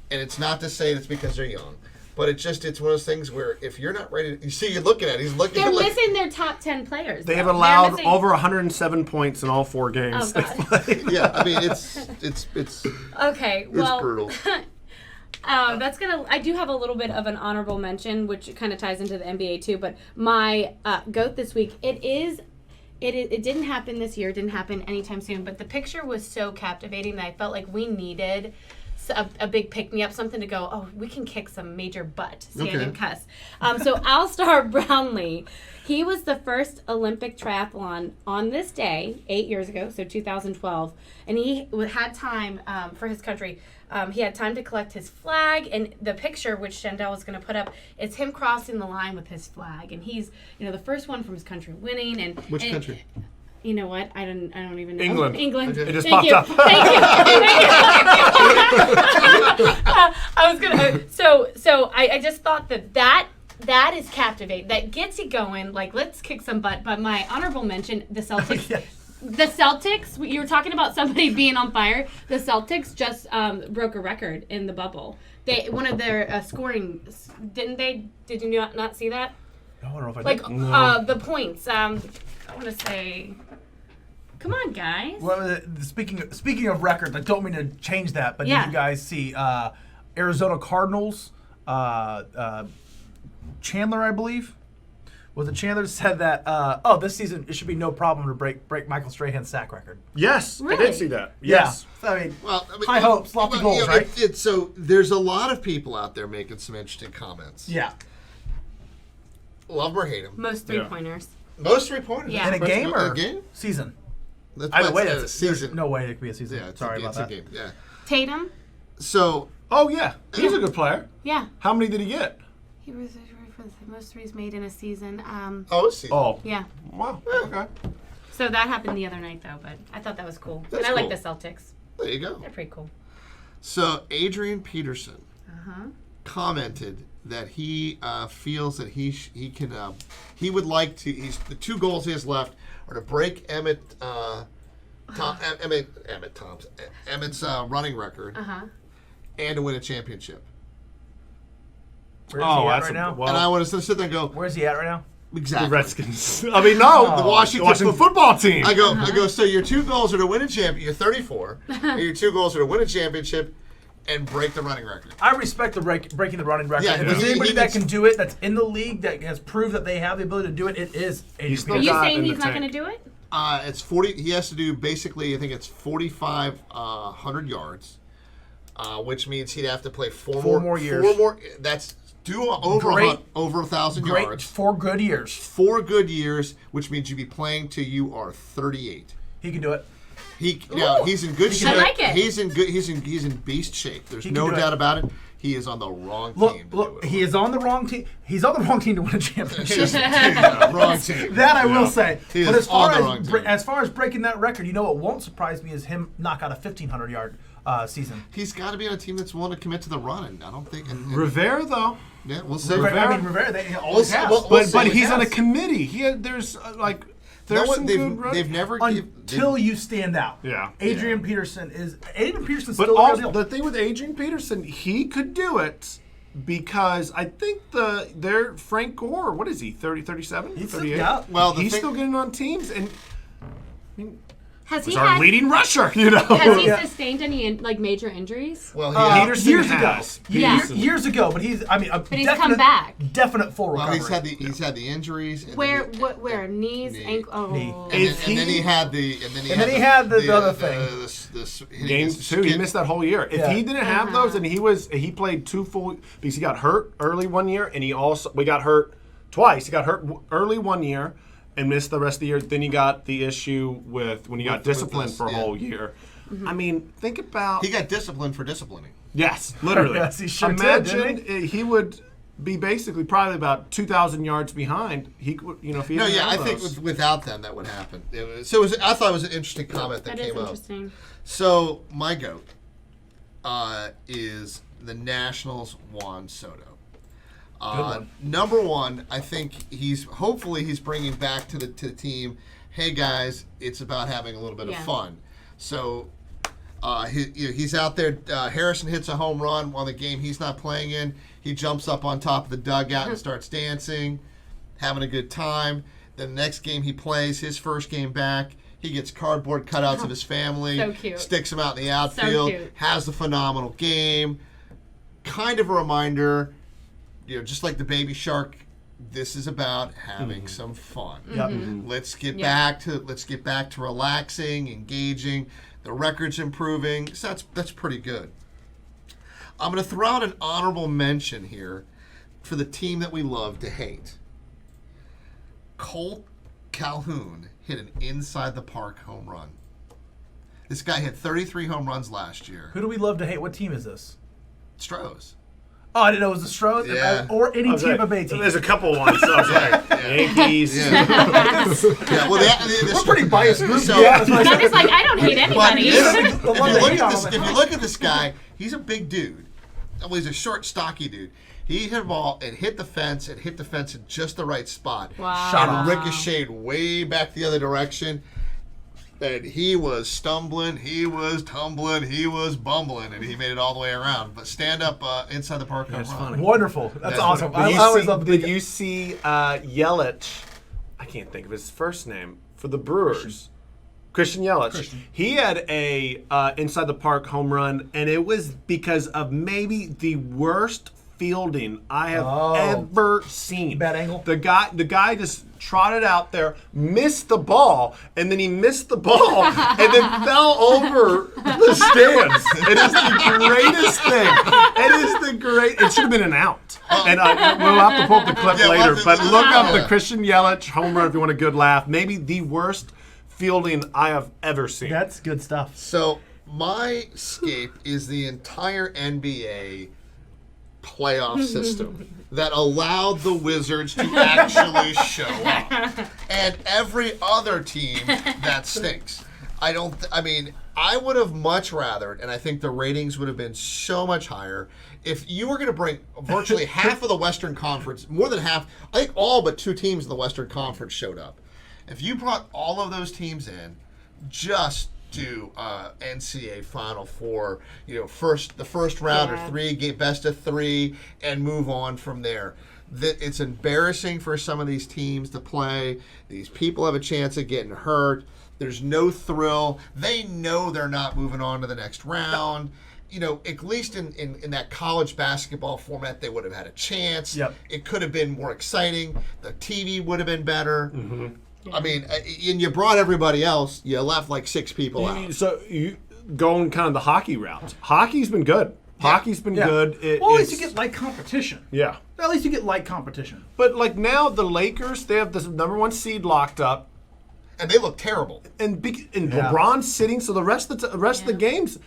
and it's not to say it's because they're young. But it's one of those things where if you're not ready, you're looking at it. He's looking. They're like, missing their top 10 players. They have though. They're allowed missing- over 107 points in all 4 games. Oh, God. Yeah, I mean, it's Okay, well, brutal. I do have a little bit of an honorable mention, which kind of ties into the NBA too. But my GOAT this week, it is it didn't happen this year. It didn't happen anytime soon. But the picture was so captivating that I felt like we needed a big pick-me-up, something to go, oh, we can kick some major butt. See, I didn't cuss. So Alstar Brownlee, he was the first Olympic triathlon on this day 8 years ago, so 2012, and he had time for his country. He had time to collect his flag, and the picture, which Shandell was going to put up, is him crossing the line with his flag, and he's the first one from his country winning. And Which country? You know what? I don't even know. England. England. It just Thank popped you. up. Thank you. I was gonna. So I just thought that is captivating. That gets you going. Like, let's kick some butt. But my honorable mention, the Celtics. Yes. The Celtics. You were talking about somebody being on fire. The Celtics just broke a record in the bubble. One of their scoring, didn't they? Did you not see that? I don't know if I Like did. No. the points. I want to say. Come on, guys. Well, speaking of records, I don't mean to change that, but Yeah. did you guys see Arizona Cardinals? Chandler, I believe. Was it Chandler said that? This season it should be no problem to break Michael Strahan's sack record. Yes, I Really? did see that. Yes. Yeah. I mean, Well, high hopes, lots of goals, right? So there's a lot of people out there making some interesting comments. Yeah. Love or hate him. Most 3-pointers. Most 3-pointers. Yeah. In a game or a game? season? That's Either why way, it's a there's season. no way it could be a season. Yeah, it's Sorry a, about it's that. a game. Yeah. Tatum. So Oh yeah, he's a good player. Yeah. How many did he get? He was for the most threes made in a season. it's season. Oh. Yeah. Wow. Okay. So that happened the other night, though. But I thought that was cool. That's and I like cool. the Celtics. There you go. They're pretty cool. So Adrian Peterson Uh-huh. commented that he feels that he can he would like to. The two goals he has left are to break Emmett's running record Uh-huh. and to win a championship. Where's he at right now? And I want to sit there and go, Where's he at right now? exactly. The Redskins. I mean, no, The Washington football team. I go. So your two goals are to win a champion. You're 34. And your two goals are to win a championship and break the running record. I respect the breaking the running record. Yeah, if but there's he anybody that needs- can do it, that's in the league, that has proved that they have the ability to do it, it is Adrian He's Are Peterson. you God saying in the he's not tank. going to do it? It's 40. He has to do basically. I think it's 4,500 yards, which means he'd have to play Four more years. 4 more. That's over Great. over 1,000 Great, yards. 4 good years. 4 good years, which means you'd be playing till you are 38. He can do it. He's in good shape. I like it. He's in beast shape. There's He can no do it. doubt about it. He is on the wrong Look, team. look, he is on the wrong team. He's on the wrong team to win a championship. Wrong team. That I will say. He But is on the wrong as team. far as breaking that record, you know what won't surprise me is him knock out a 1,500 yard season. He's got to be on a team that's willing to commit to the run. And I don't think. And Rivera though. yeah, we'll see. Rivera, they always have. We'll see. But he's Yes. on a committee. There's No some one, good they've never Until you stand out. Yeah. Adrian Peterson's But still the real also deal. the thing with Adrian Peterson, he could do it because I think their Frank Gore, what is he, 30, 37, He's 38? yeah. Well, the He's thing- still getting on teams and Has he he's our had? leading rusher, you know. Has he Yeah. sustained any major injuries? Well, Peterson years has. ago. Yeah. Years ago, but he's he's come back. Definite full well, recovery. he's had the injuries. And Where? then Where? Knees, knee. ankle. Oh. Knee. And then he had the other thing. Games too. He missed that whole year. If Yeah. he didn't have those, and he played 2 full because he got hurt early one year, and we got hurt twice. He got hurt early one year and missed the rest of the year. Then he got the issue with when he got disciplined this, for a yeah. whole year. I mean, think about He got disciplined for disciplining. yes, literally. Yes, he sure did, didn't Imagine he would be basically probably about 2,000 yards behind. He could, if he No, didn't yeah, I have think those. without them that would happen. I thought it was an interesting comment that That is came up. interesting. So my goat is the Nationals' Juan Soto. one. Number one, I think hopefully he's bringing back to the team. Hey guys, it's about having a little bit of Yeah. fun. So he's out there. Harrison hits a home run on the game he's not playing in. He jumps up on top of the dugout and starts dancing, having a good time. Then the next game he plays, his first game back, he gets cardboard cutouts of his family, So cute. sticks them out in the outfield, cute. has a phenomenal game. Kind of a reminder, just like the Baby Shark this is about having some fun. Yep. Let's get Yeah. back to relaxing, engaging. The record's improving, so that's pretty good. I'm going to throw out an honorable mention here for the team that we love to hate. Cole Calhoun hit an inside the park home run. This guy hit 33 home runs last year. Who do we love to hate? What team is this? Stros. Oh, I didn't know it was the Stros or any Tampa Bay team. There's a couple ones. So I was like, Yankees. Yeah, well, We're pretty biased group. So- yeah, that's why I I'm said just like, I don't hate anybody. If The one you that look hate at on this, them. if you look at this guy, he's a big dude. Well, he's a short, stocky dude. He hit a ball and hit the fence in just the right spot. Wow. Shot And off. ricocheted way back the other direction. And he was stumbling, he was tumbling, he was bumbling, and he made it all the way around. But stand up inside the park home That's run. funny. Wonderful. That's Yeah. awesome. Did I you always see, love did you see Yelich? I can't think of his first name for the Brewers. Christian Yelich. He had a inside the park home run, and it was because of maybe the worst fielding I have ever seen. Bad angle? The guy just trotted out there, missed the ball, and then he missed the ball, and then fell over the stands. It is the greatest thing. It is the great. It should have been an out. And we'll have to pull up the clip Yeah, we'll later. have to- But look up the yeah. Christian Yelich home run if you want a good laugh. Maybe the worst fielding I have ever seen. That's good stuff. So my escape is the entire NBA playoff system that allowed the Wizards to actually show up, and every other team that stinks. I would have much rather, and I think the ratings would have been so much higher if you were going to bring virtually half of the Western Conference, more than half. I think all but 2 teams in the Western Conference showed up. If you brought all of those teams in, just do NCAA Final Four, the first round Yeah. or 3, get best of 3, and move on from there. That it's embarrassing for some of these teams to play. These people have a chance of getting hurt. There's no thrill. They know they're not moving on to the next round. At least in that college basketball format, they would have had a chance. Yep. It could have been more exciting. The TV would have been better. Mm-hmm. I mean, and you brought everybody else. You left like 6 people out. So you going kind of the hockey route. Hockey's been good. Hockey's been Yeah. good. Well, at least you It's- get light competition. yeah. At least you get light competition. But like now the Lakers, they have the number 1 seed locked up. And they look terrible. And Yeah. LeBron's sitting, so the rest of the games,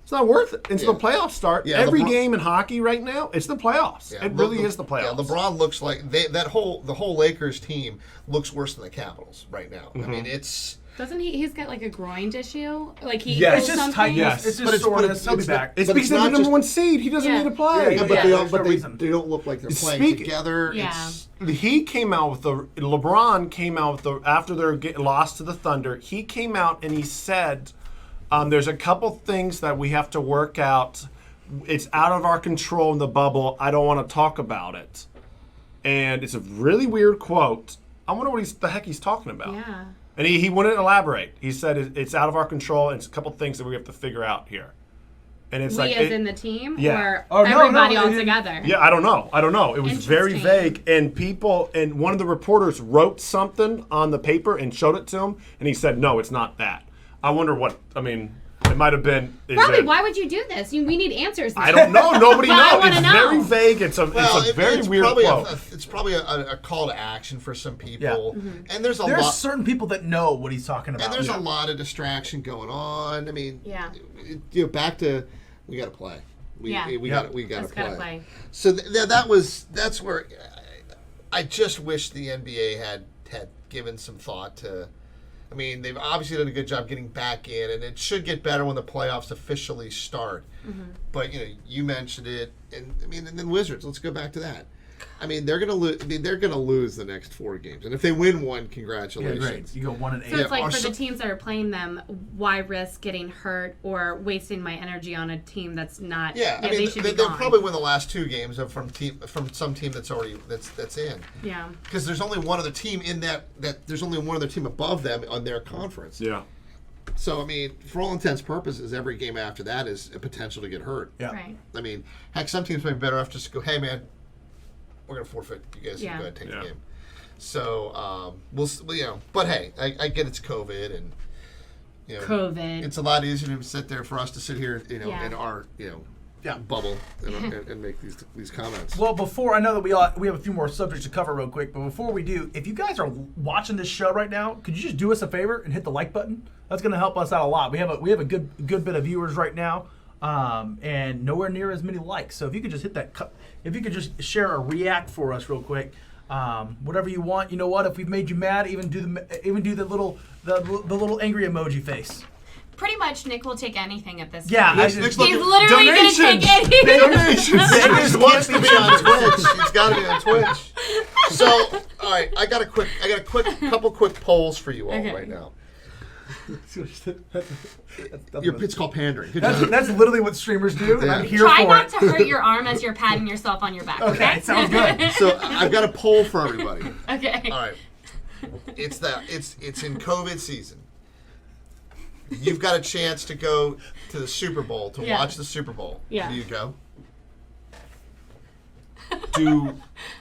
it's not worth it. Until the playoffs start. Yeah, Every LeBron- game in hockey right now, it's the playoffs. Yeah, it really is the playoffs. Yeah, LeBron looks like the whole Lakers team looks worse than the Capitals right now. I mean, it's Doesn't he? He's got like a groin issue. Like he. Yes. feels It's just something? tightness. Yes. It's But just it's- but soreness. He'll be it's back. It's but because it's they're the not number just- 1 seed. He doesn't Yeah. need to play. Yeah, but yeah, there's no reason. they don't look like they're playing Speaking- together. Yeah. It's, He came out with LeBron came out with after their loss to the Thunder. He came out and he said, "There's a couple things that we have to work out. It's out of our control in the bubble. I don't want to talk about it." And it's a really weird quote. I wonder what the heck he's talking about. Yeah. And he wouldn't elaborate. He said it's out of our control. And it's a couple things that we have to figure out here. And it's We like as in the team, yeah. or Oh, no, everybody no, all it- together. Yeah, I don't know. It was very Interesting. vague, and one of the reporters wrote something on the paper and showed it to him, and he said, "No, it's not that." I wonder what. I mean, it might have been. Probably. Why would you do this? We need answers. I don't know. Nobody Well, I knows. wanna It's know. very vague. It's a very it's weird probably quote. it's probably a call to action for some people. Mm-hmm. And there's a There's lot. certain people that know what he's talking about. And there's a lot of distraction going on. I mean, Yeah. Back to we got to play. We Yeah. got to Just gotta play. So that's where I just wish the NBA had given some thought to. I mean, they've obviously done a good job getting back in, and it should get better when the playoffs officially start. Mm-hmm. But you mentioned it, and I mean, and then Wizards. Let's go back to that. I mean, they're gonna lose. I mean, they're gonna lose the next 4 games, and if they win one, Yeah, congratulations. great. You go 1-8. So it's like or for so- the teams that are playing them, why risk getting hurt or wasting my energy on a team that's not? Yeah, I they mean, should be they'll gone. probably win the last 2 games from some team that's already that's in. Yeah. Because there's only one other team in that there's only one other team above them on their conference. Yeah. So I mean, for all intents and purposes, every game after that is a potential to get hurt. Yeah. Right. I mean, heck, some teams might be better off just to go, hey man, we're gonna forfeit. You guys can go ahead and take Yeah. the game. So but hey, I get it's COVID and COVID. It's a lot easier to sit there for us to sit here, Yeah. in our bubble and make these comments. Well, before I know that we have a few more subjects to cover real quick, but before we do, if you guys are watching this show right now, could you just do us a favor and hit the like button? That's going to help us out a lot. We have a good bit of viewers right now, and nowhere near as many likes. So if you could just hit that, if you could just share a react for us real quick, whatever you want. You know what? If we've made you mad, even do the little angry emoji face. Pretty much, Nick will take anything at this Yeah, point. Nick's He's literally going to Donations! take anything. Donations. He wants to be on Twitch. He's got to be on Twitch. So, all right, I got a couple quick polls for you all right now. It's called pandering. Good job. That's literally what streamers do, and I'm here Try for not it. to hurt your arm as you're patting yourself on your back. Okay, sounds good. So I've got a poll for everybody. Okay. All right, it's in COVID season. You've got a chance to go to the Super Bowl to watch the Super Bowl. Yeah. Do you go?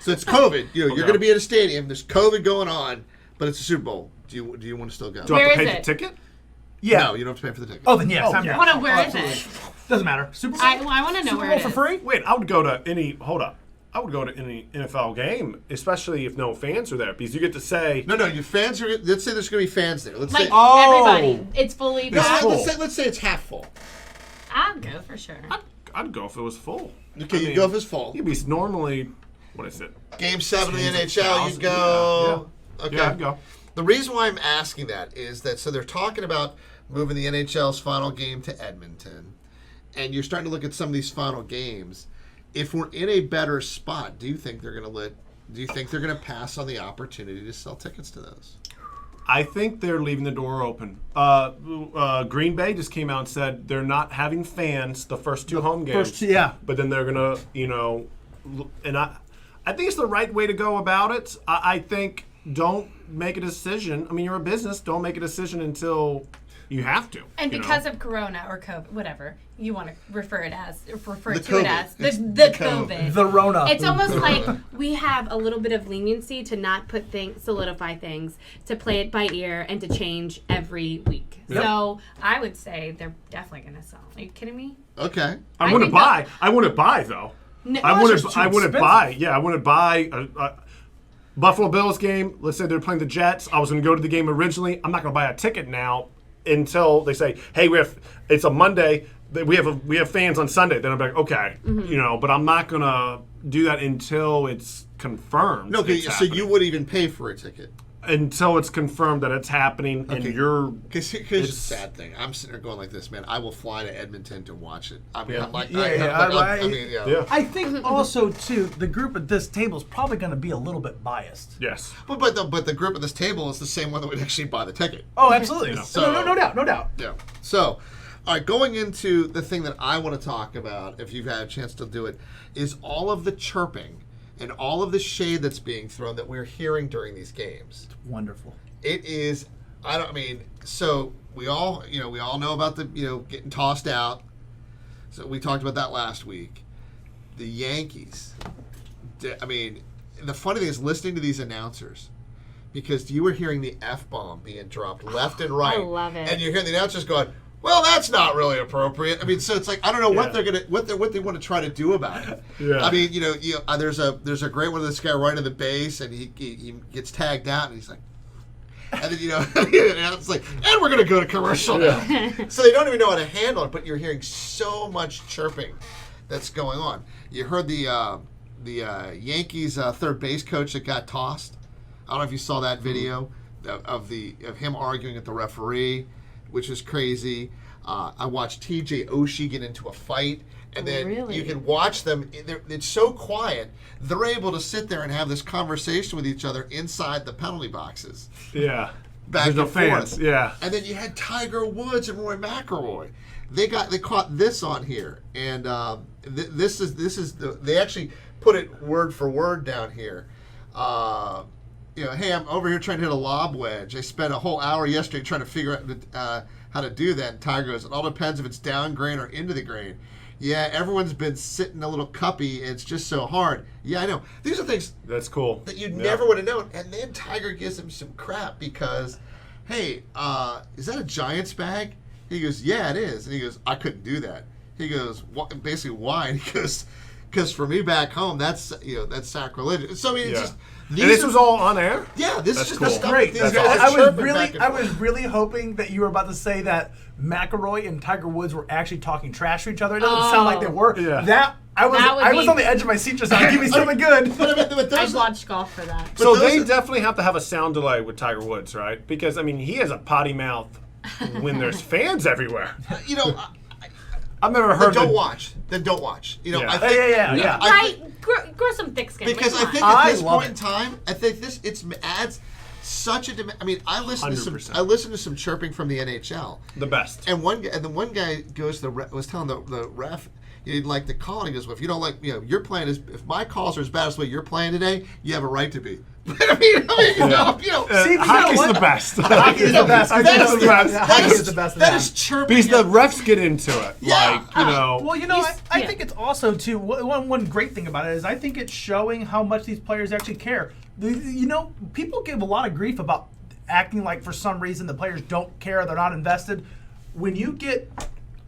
So it's COVID. You're Okay. going to be at a stadium. There's COVID going on, but it's a Super Bowl. Do you want to still go? do I have to Where pay is the it? ticket? Yeah. No, you don't have to pay for the ticket. Oh, then yes. I'm Hold on, where is absolutely. it? Doesn't matter. Super Bowl. I want to know Super where Bowl it for is. free? Wait, I would go to any. Hold up. I would go to any NFL game, especially if no fans are there, because you get to say. No, your fans are. Let's say there's going to be fans there. Let's Like say. everybody, it's fully It's packed. full. Let's say it's half full. I'll go for sure. I'd go if it was full. Okay, I you mean, go if it's full. You'd be normally. What is it? Game 7 of the Tens of NHL, you thousands. go. Yeah. Okay. Yeah, I'd go. The reason why I'm asking that is that so they're talking about moving the NHL's final game to Edmonton, and you're starting to look at some of these final games. If we're in a better spot, do you think they're going to pass on the opportunity to sell tickets to those? I think they're leaving the door open. Green Bay just came out and said they're not having fans the first two home games. Yeah. But then they're gonna, and I think it's the right way to go about it. I think don't make a decision. I mean, you're a business. Don't make a decision until you have to. And you know? because of Corona or COVID, whatever you want to refer to it as It's the the COVID. The Rona. It's almost like we have a little bit of leniency to not solidify things, to play it by ear, and to change every week. Yep. So I would say they're definitely going to sell. Are you kidding me? Okay. I wouldn't think buy. I wouldn't buy though. No, I well, wouldn't. just too I wouldn't expensive. buy. Yeah, I wouldn't buy a Buffalo Bills game. Let's say they're playing the Jets. I was going to go to the game originally. I'm not going to buy a ticket now until they say, "Hey, it's a Monday. We have fans on Sunday." Then I'm like, "Okay, but I'm not going to do that until it's confirmed." No, it's so happening. you would even pay for a ticket. Until it's confirmed that it's happening, and you're. Because here's the sad thing. I'm sitting there going like this, man. I will fly to Edmonton to watch it. I mean, Yeah. I'm like, Yeah, Yeah. I think also too the group at this table is probably going to be a little bit biased. Yes. But the group at this table is the same one that would actually buy the ticket. Oh, absolutely. So- no doubt. Yeah. So, all right, going into the thing that I want to talk about, if you've had a chance to do it, is all of the chirping and all of the shade that's being thrown that we're hearing during these games. Wonderful. It is. So we all know about the getting tossed out. So we talked about that last week. The Yankees. The funny thing is listening to these announcers, because you were hearing the F-bomb being dropped left and right. I love it. And you're hearing the announcers going, "Well, that's not really appropriate." I mean, so it's like I don't know what they're gonna what they want to try to do about it. Yeah. I mean, there's a great one of this guy right in the base, and he gets tagged out, and he's like, and then and it's like, and we're gonna go to commercial now. So they don't even know how to handle it, but you're hearing so much chirping that's going on. You heard the Yankees third base coach that got tossed. I don't know if you saw that video of him arguing at the referee, which is crazy. I watched TJ Oshie get into a fight, and then Really? you can watch them. It's so quiet. They're able to sit there and have this conversation with each other inside the penalty boxes. Yeah. Back There's no and fans. forth. Yeah. And then you had Tiger Woods and Roy McIlroy. They caught this on here, and they actually put it word for word down here. Hey, I'm over here trying to hit a lob wedge. I spent a whole hour yesterday trying to figure out how to do that. And Tiger goes, it all depends if it's down grain or into the grain. Yeah, everyone's been sitting a little cuppy. It's just so hard. Yeah, I know. These are things That's cool. that you never would have known. And then Tiger gives him some crap because, hey, is that a Giants bag? He goes, yeah, it is. And he goes, I couldn't do that. He goes, basically, why? And he goes, because for me back home, that's sacrilegious. So I mean, it's just and this was all on air? yeah. This That's is just cool. the stuff Great. that these That's guys awesome. are chirping back and I was forth. really hoping that you were about to say that McIlroy and Tiger Woods were actually talking trash to each other. It doesn't sound like they were. Yeah. That I was That would I was be- on the edge of my seat just now. Give me something good. But I'd those, watch golf for that. So those they are- definitely have to have a sound delay with Tiger Woods, right? Because, I mean, he has a potty mouth when there's fans everywhere. you know, I've never then heard don't the- watch. Then don't watch. You know, Yeah. I think, Yeah. I Right, think- grow some thick skin. because I Come on. think at I this love point in it. time, I think this adds such a I mean, I listen to 100%. I listen to some chirping from the NHL. the best. And the one guy goes to the was telling the ref he didn't like the call. And he goes, well, if you don't like, you're playing if my calls are as bad as the way you're playing today, you have a right to be. I mean, you know, See, but you know Hockey's what? the best. Hockey is the best. Hockey is the best. Hockey is the best of that that. is chirping. Because the refs get into it. Yeah. Like, you know. Well, you know, He's- I yeah. think it's also too one great thing about it is I think it's showing how much these players actually care. You know, people give a lot of grief about acting like for some reason the players don't care, they're not invested. When you get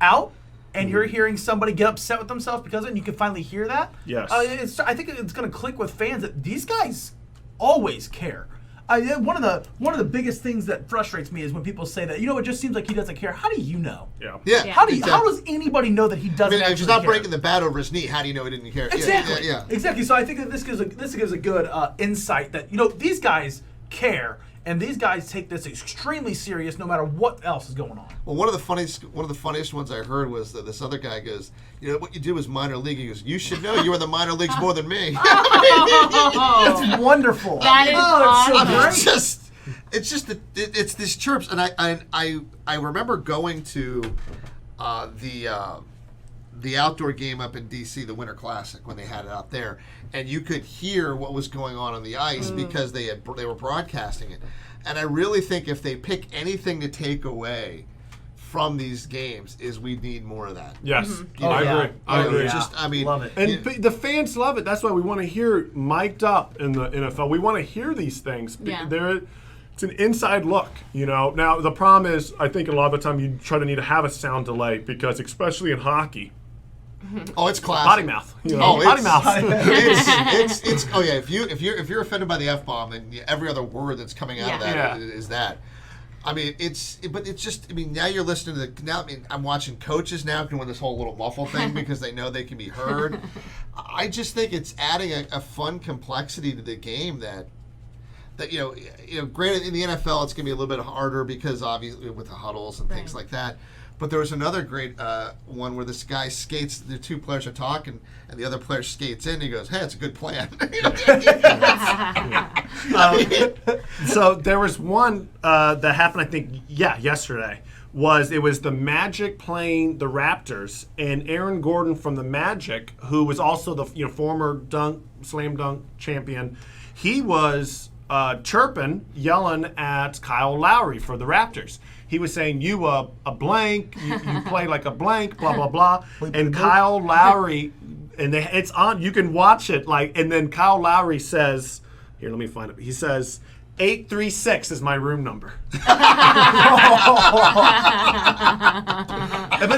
out and you're hearing somebody get upset with themselves because of it, and you can finally hear that. Yes. I think it's going to click with fans that these guys always care. One of the biggest things that frustrates me is when people say that, it just seems like he doesn't care. How do you know? Yeah. yeah. Yeah. How exactly. does anybody know that he I doesn't mean, if actually he's not care? breaking the bat over his knee, how do you know he didn't care? Exactly. Yeah. Exactly. So I think that this gives a good insight that these guys care and these guys take this extremely serious, no matter what else is going on. Well, one of the funniest ones I heard was that this other guy goes, what you do is minor league. He goes, you should know you were in the minor leagues more than me. That's wonderful. That is That's so awesome. great. it's just it's these chirps, and I remember going to the outdoor game up in D.C., the Winter Classic, when they had it out there, and you could hear what was going on the ice because they were broadcasting it. And I really think if they pick anything to take away from these games, is we need more of that. Yes. You know, I yeah. agree. I You know, agree. Just, I mean, Love it. And the fans love it. That's why we want to hear mic'd up in the NFL. We want to hear these things. Yeah. It's an inside look, Now, the problem is, I think a lot of the time you try to need to have a sound delay because, especially in hockey, oh, it's classic. potty mouth. Oh, Potty it's- mouth. it's oh yeah. If you're offended by the F bomb, then every other word that's coming out of that Yeah. is that. I mean, but it's just. I mean, now you're listening to now. I mean, I'm watching coaches now doing this whole little muffle thing because they know they can be heard. I just think it's adding a fun complexity to the game that granted in the NFL it's going to be a little bit harder because obviously with the huddles and things like that. But there was another great one where this guy skates, the two players are talking, and the other player skates in, and he goes, hey, it's a good plan. So there was one that happened, I think, yesterday. It was the Magic playing the Raptors, and Aaron Gordon from the Magic, who was also the former slam dunk champion, he was chirping, yelling at Kyle Lowry for the Raptors. He was saying, you a blank, you play like a blank, blah, blah, blah. And Kyle Lowry, and it's on, you can watch it, and then Kyle Lowry says, here, let me find it. He says, 836 is my room number. But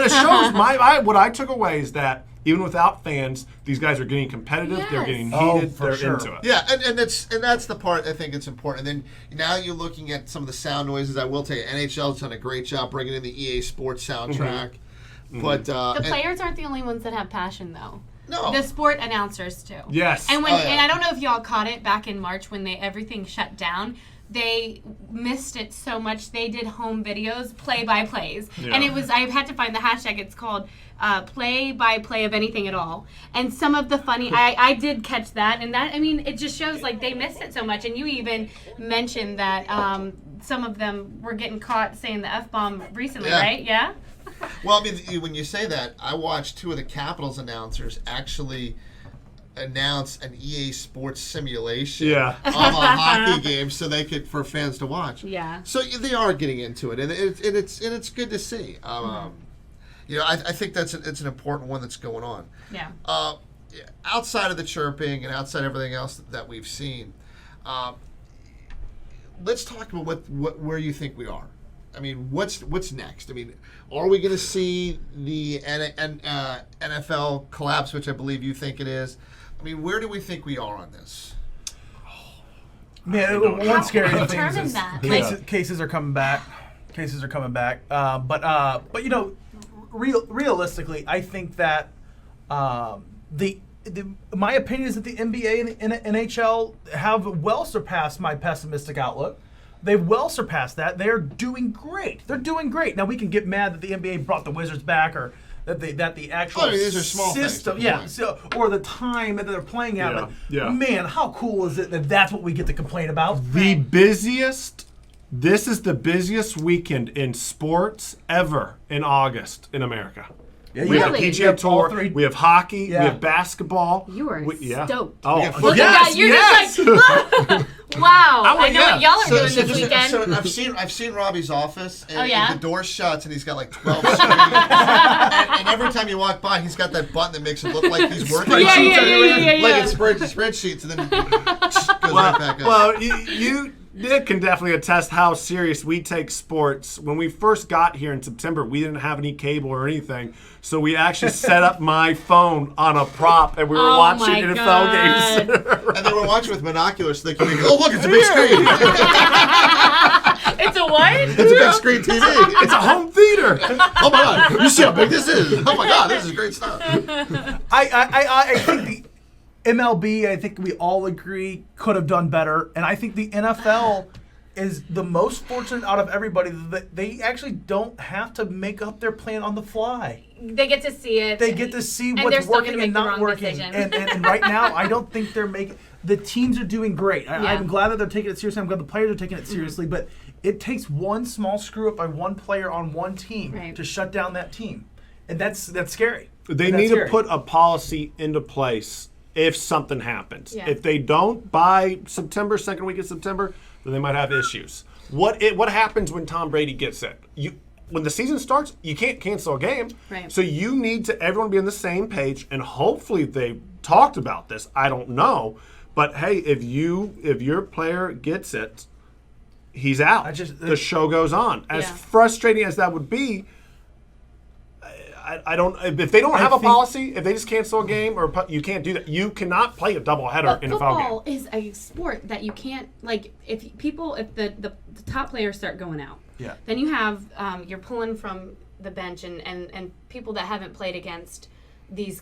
it shows what I took away is that even without fans, these guys are getting competitive. Yes. They're getting Oh, heated. for They're sure. into it. Yeah, and that's the part I think it's important. And then now you're looking at some of the sound noises. I will tell you, NHL's done a great job bringing in the EA Sports soundtrack. But The players aren't the only ones that have passion, though. No. The sport announcers too. Yes. And Oh, yeah. and I don't know if y'all caught it back in March when everything shut down. They missed it so much. They did home videos, play-by-plays, Yeah. and it was. I had to find the hashtag. It's called play-by-play of anything at all. And some of the funny, I did catch that, and that it just shows they missed it so much. And you even mentioned that some of them were getting caught saying the F-bomb recently, Yeah. right? Yeah. Well, I mean, when you say that, I watched two of the Capitals announcers actually announce an EA Sports simulation Yeah. of a hockey game so they could for fans to watch. Yeah. So they are getting into it, and it's good to see. I think it's an important one that's going on. Yeah. Outside of the chirping and outside everything else that we've seen, let's talk about where you think we are. I mean, what's next? I mean, are we going to see the NFL collapse, which I believe you think it is? I mean, where do we think we are on this? Man, one scary thing determine is that? cases are coming back. Cases are coming back. But realistically, I think that my opinion is that the NBA and the NHL have well surpassed my pessimistic outlook. They've well surpassed that. They're doing great. They're doing great. Now we can get mad that the NBA brought the Wizards back, or that the actual these are small system, things, or the time that they're playing at. Yeah, But yeah. man, how cool is it that that's what we get to complain about? The busiest. This is the busiest weekend in sports ever in August in America. Yeah, We have Really? PGA all Tour. three. We have hockey. Yeah. We have basketball. You are stoked. Oh, Yeah, Look yes, at that. You're yes. just like, wow. I know what y'all are doing this just- weekend. so I've seen Robbie's office, and, Oh, yeah? and the door shuts, and he's got like 12 screens. and every time you walk by, he's got that button that makes it look like he's working. Yeah, yeah, Like yeah. it's spreadsheets, and then goes right back up. Well, you Nick can definitely attest how serious we take sports. When we first got here in September, we didn't have any cable or anything, so we actually set up my phone on a prop, and we were Oh watching my NFL God. games. And they were watching with binoculars, thinking, "Oh, look, it's a big screen! It's a what? It's a big screen TV! It's a home theater. Oh my God, you see how big this is? Oh my God, this is great stuff!" I think the MLB, I think we all agree, could have done better. And I think the NFL is the most fortunate out of everybody that they actually don't have to make up their plan on the fly. They get to see it. They get to see And they're what's still gonna working make and the not wrong working. decision. And right now, I don't think they're making. The teams are doing great. Yeah. I'm glad that they're taking it seriously. I'm glad the players are taking it seriously. But it takes one small screw up by one player on one team Right. to shut down that team, and that's scary. They And that's need to scary. put a policy into place if something happens. Yeah. If they don't by September, second week of September, then they might have issues. What happens when Tom Brady gets it? When the season starts, you can't cancel a game. Right. So you need to everyone be on the same page, and hopefully they talked about this. I don't know, but hey, if your player gets it, he's out. The show goes on. As Yeah. frustrating as that would be, I don't. If they don't have a think- policy, if they just cancel a game, or you can't do that. You cannot play a doubleheader But in a foul football game. is a sport that you can't, like, if the top players start going out, Yeah. then you have you're pulling from the bench and people that haven't played against these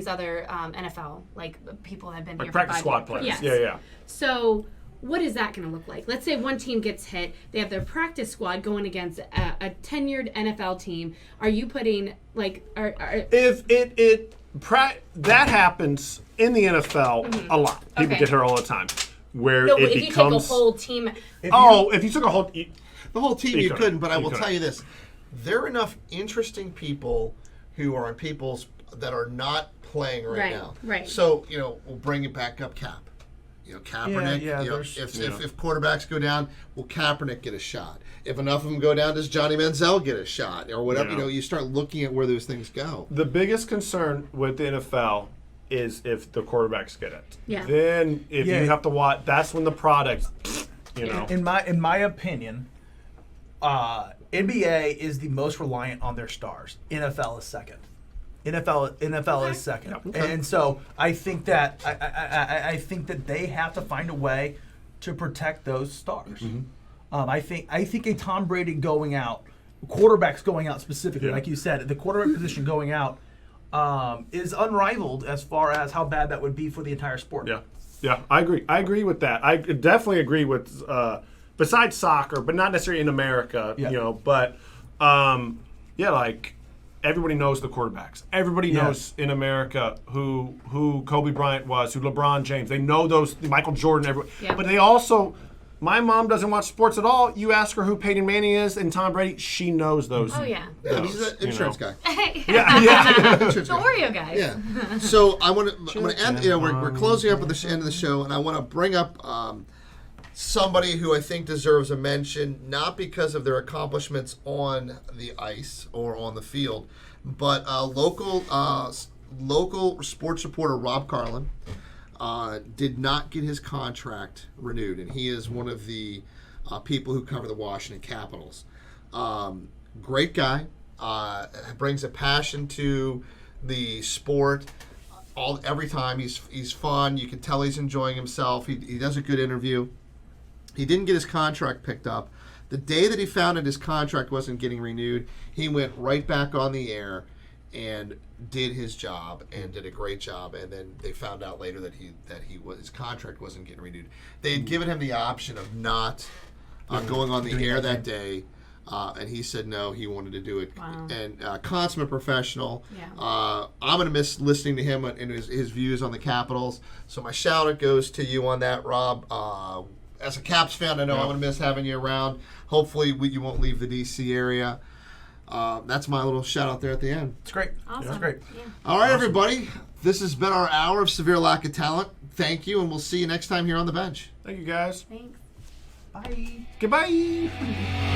other NFL, like people that have been Like here practice for 5 squad years. players. Yes. Yeah. So what is that going to look like? Let's say one team gets hit. They have their practice squad going against a tenured NFL team. Are you putting, like, If that happens in the NFL a lot. People Okay. get hurt all the time. Where no, it if you becomes. take a whole team, if you took a whole. The whole team You you couldn't. couldn't, but I You will couldn't. tell you this: there are enough interesting people who are on people's that are not playing right now. right. So we'll bring it back up. Cap. Kaepernick. Yeah, If quarterbacks go down, will Kaepernick get a shot? If enough of them go down, does Johnny Manziel get a shot or whatever? Yeah. You start looking at where those things go. The biggest concern with the NFL is if the quarterbacks get it. Yeah. Then if Yeah. you have to watch, that's when the product, In my opinion, NBA is the most reliant on their stars. NFL is second. NFL is second. Okay. And so I think that I think that they have to find a way to protect those stars. I think a Tom Brady going out, quarterbacks going out specifically, Yeah. like you said, the quarterback position going out is unrivaled as far as how bad that would be for the entire sport. Yeah, I agree. I agree with that. I definitely agree with, besides soccer, but not necessarily in America, Yeah. but like everybody knows the quarterbacks. Everybody knows in America who Kobe Bryant was, who LeBron James. They know those, Michael Jordan, Yeah. but they also, my mom doesn't watch sports at all. You ask her who Peyton Manning is and Tom Brady, she knows those. oh yeah, Yeah, he's an insurance guy. Yeah. the Oreo guys. Yeah. So I'm gonna end. We're closing up at the end of the show, and I want to bring up somebody who I think deserves a mention, not because of their accomplishments on the ice or on the field, but local sports reporter Rob Carlin did not get his contract renewed, and he is one of the people who cover the Washington Capitals. Great guy, brings a passion to the sport. Every time he's fun. You can tell he's enjoying himself. He does a good interview. He didn't get his contract picked up. The day that he found out his contract wasn't getting renewed, he went right back on the air and did his job and did a great job. And then they found out later that his contract wasn't getting renewed. They had given him the option of not going on the air that day. And he said no, he wanted to do it. Wow. And consummate professional. Yeah. I'm going to miss listening to him and his views on the Capitals. So my shout out goes to you on that, Rob. As a Caps fan, I know I'm going to miss having you around. Hopefully you won't leave the D.C. area. That's my little shout out there at the end. It's great. Awesome. It's great. Yeah. All right, everybody. This has been our hour of severe lack of talent. Thank you, and we'll see you next time here on the bench. Thank you, guys. Thanks. Bye. Goodbye.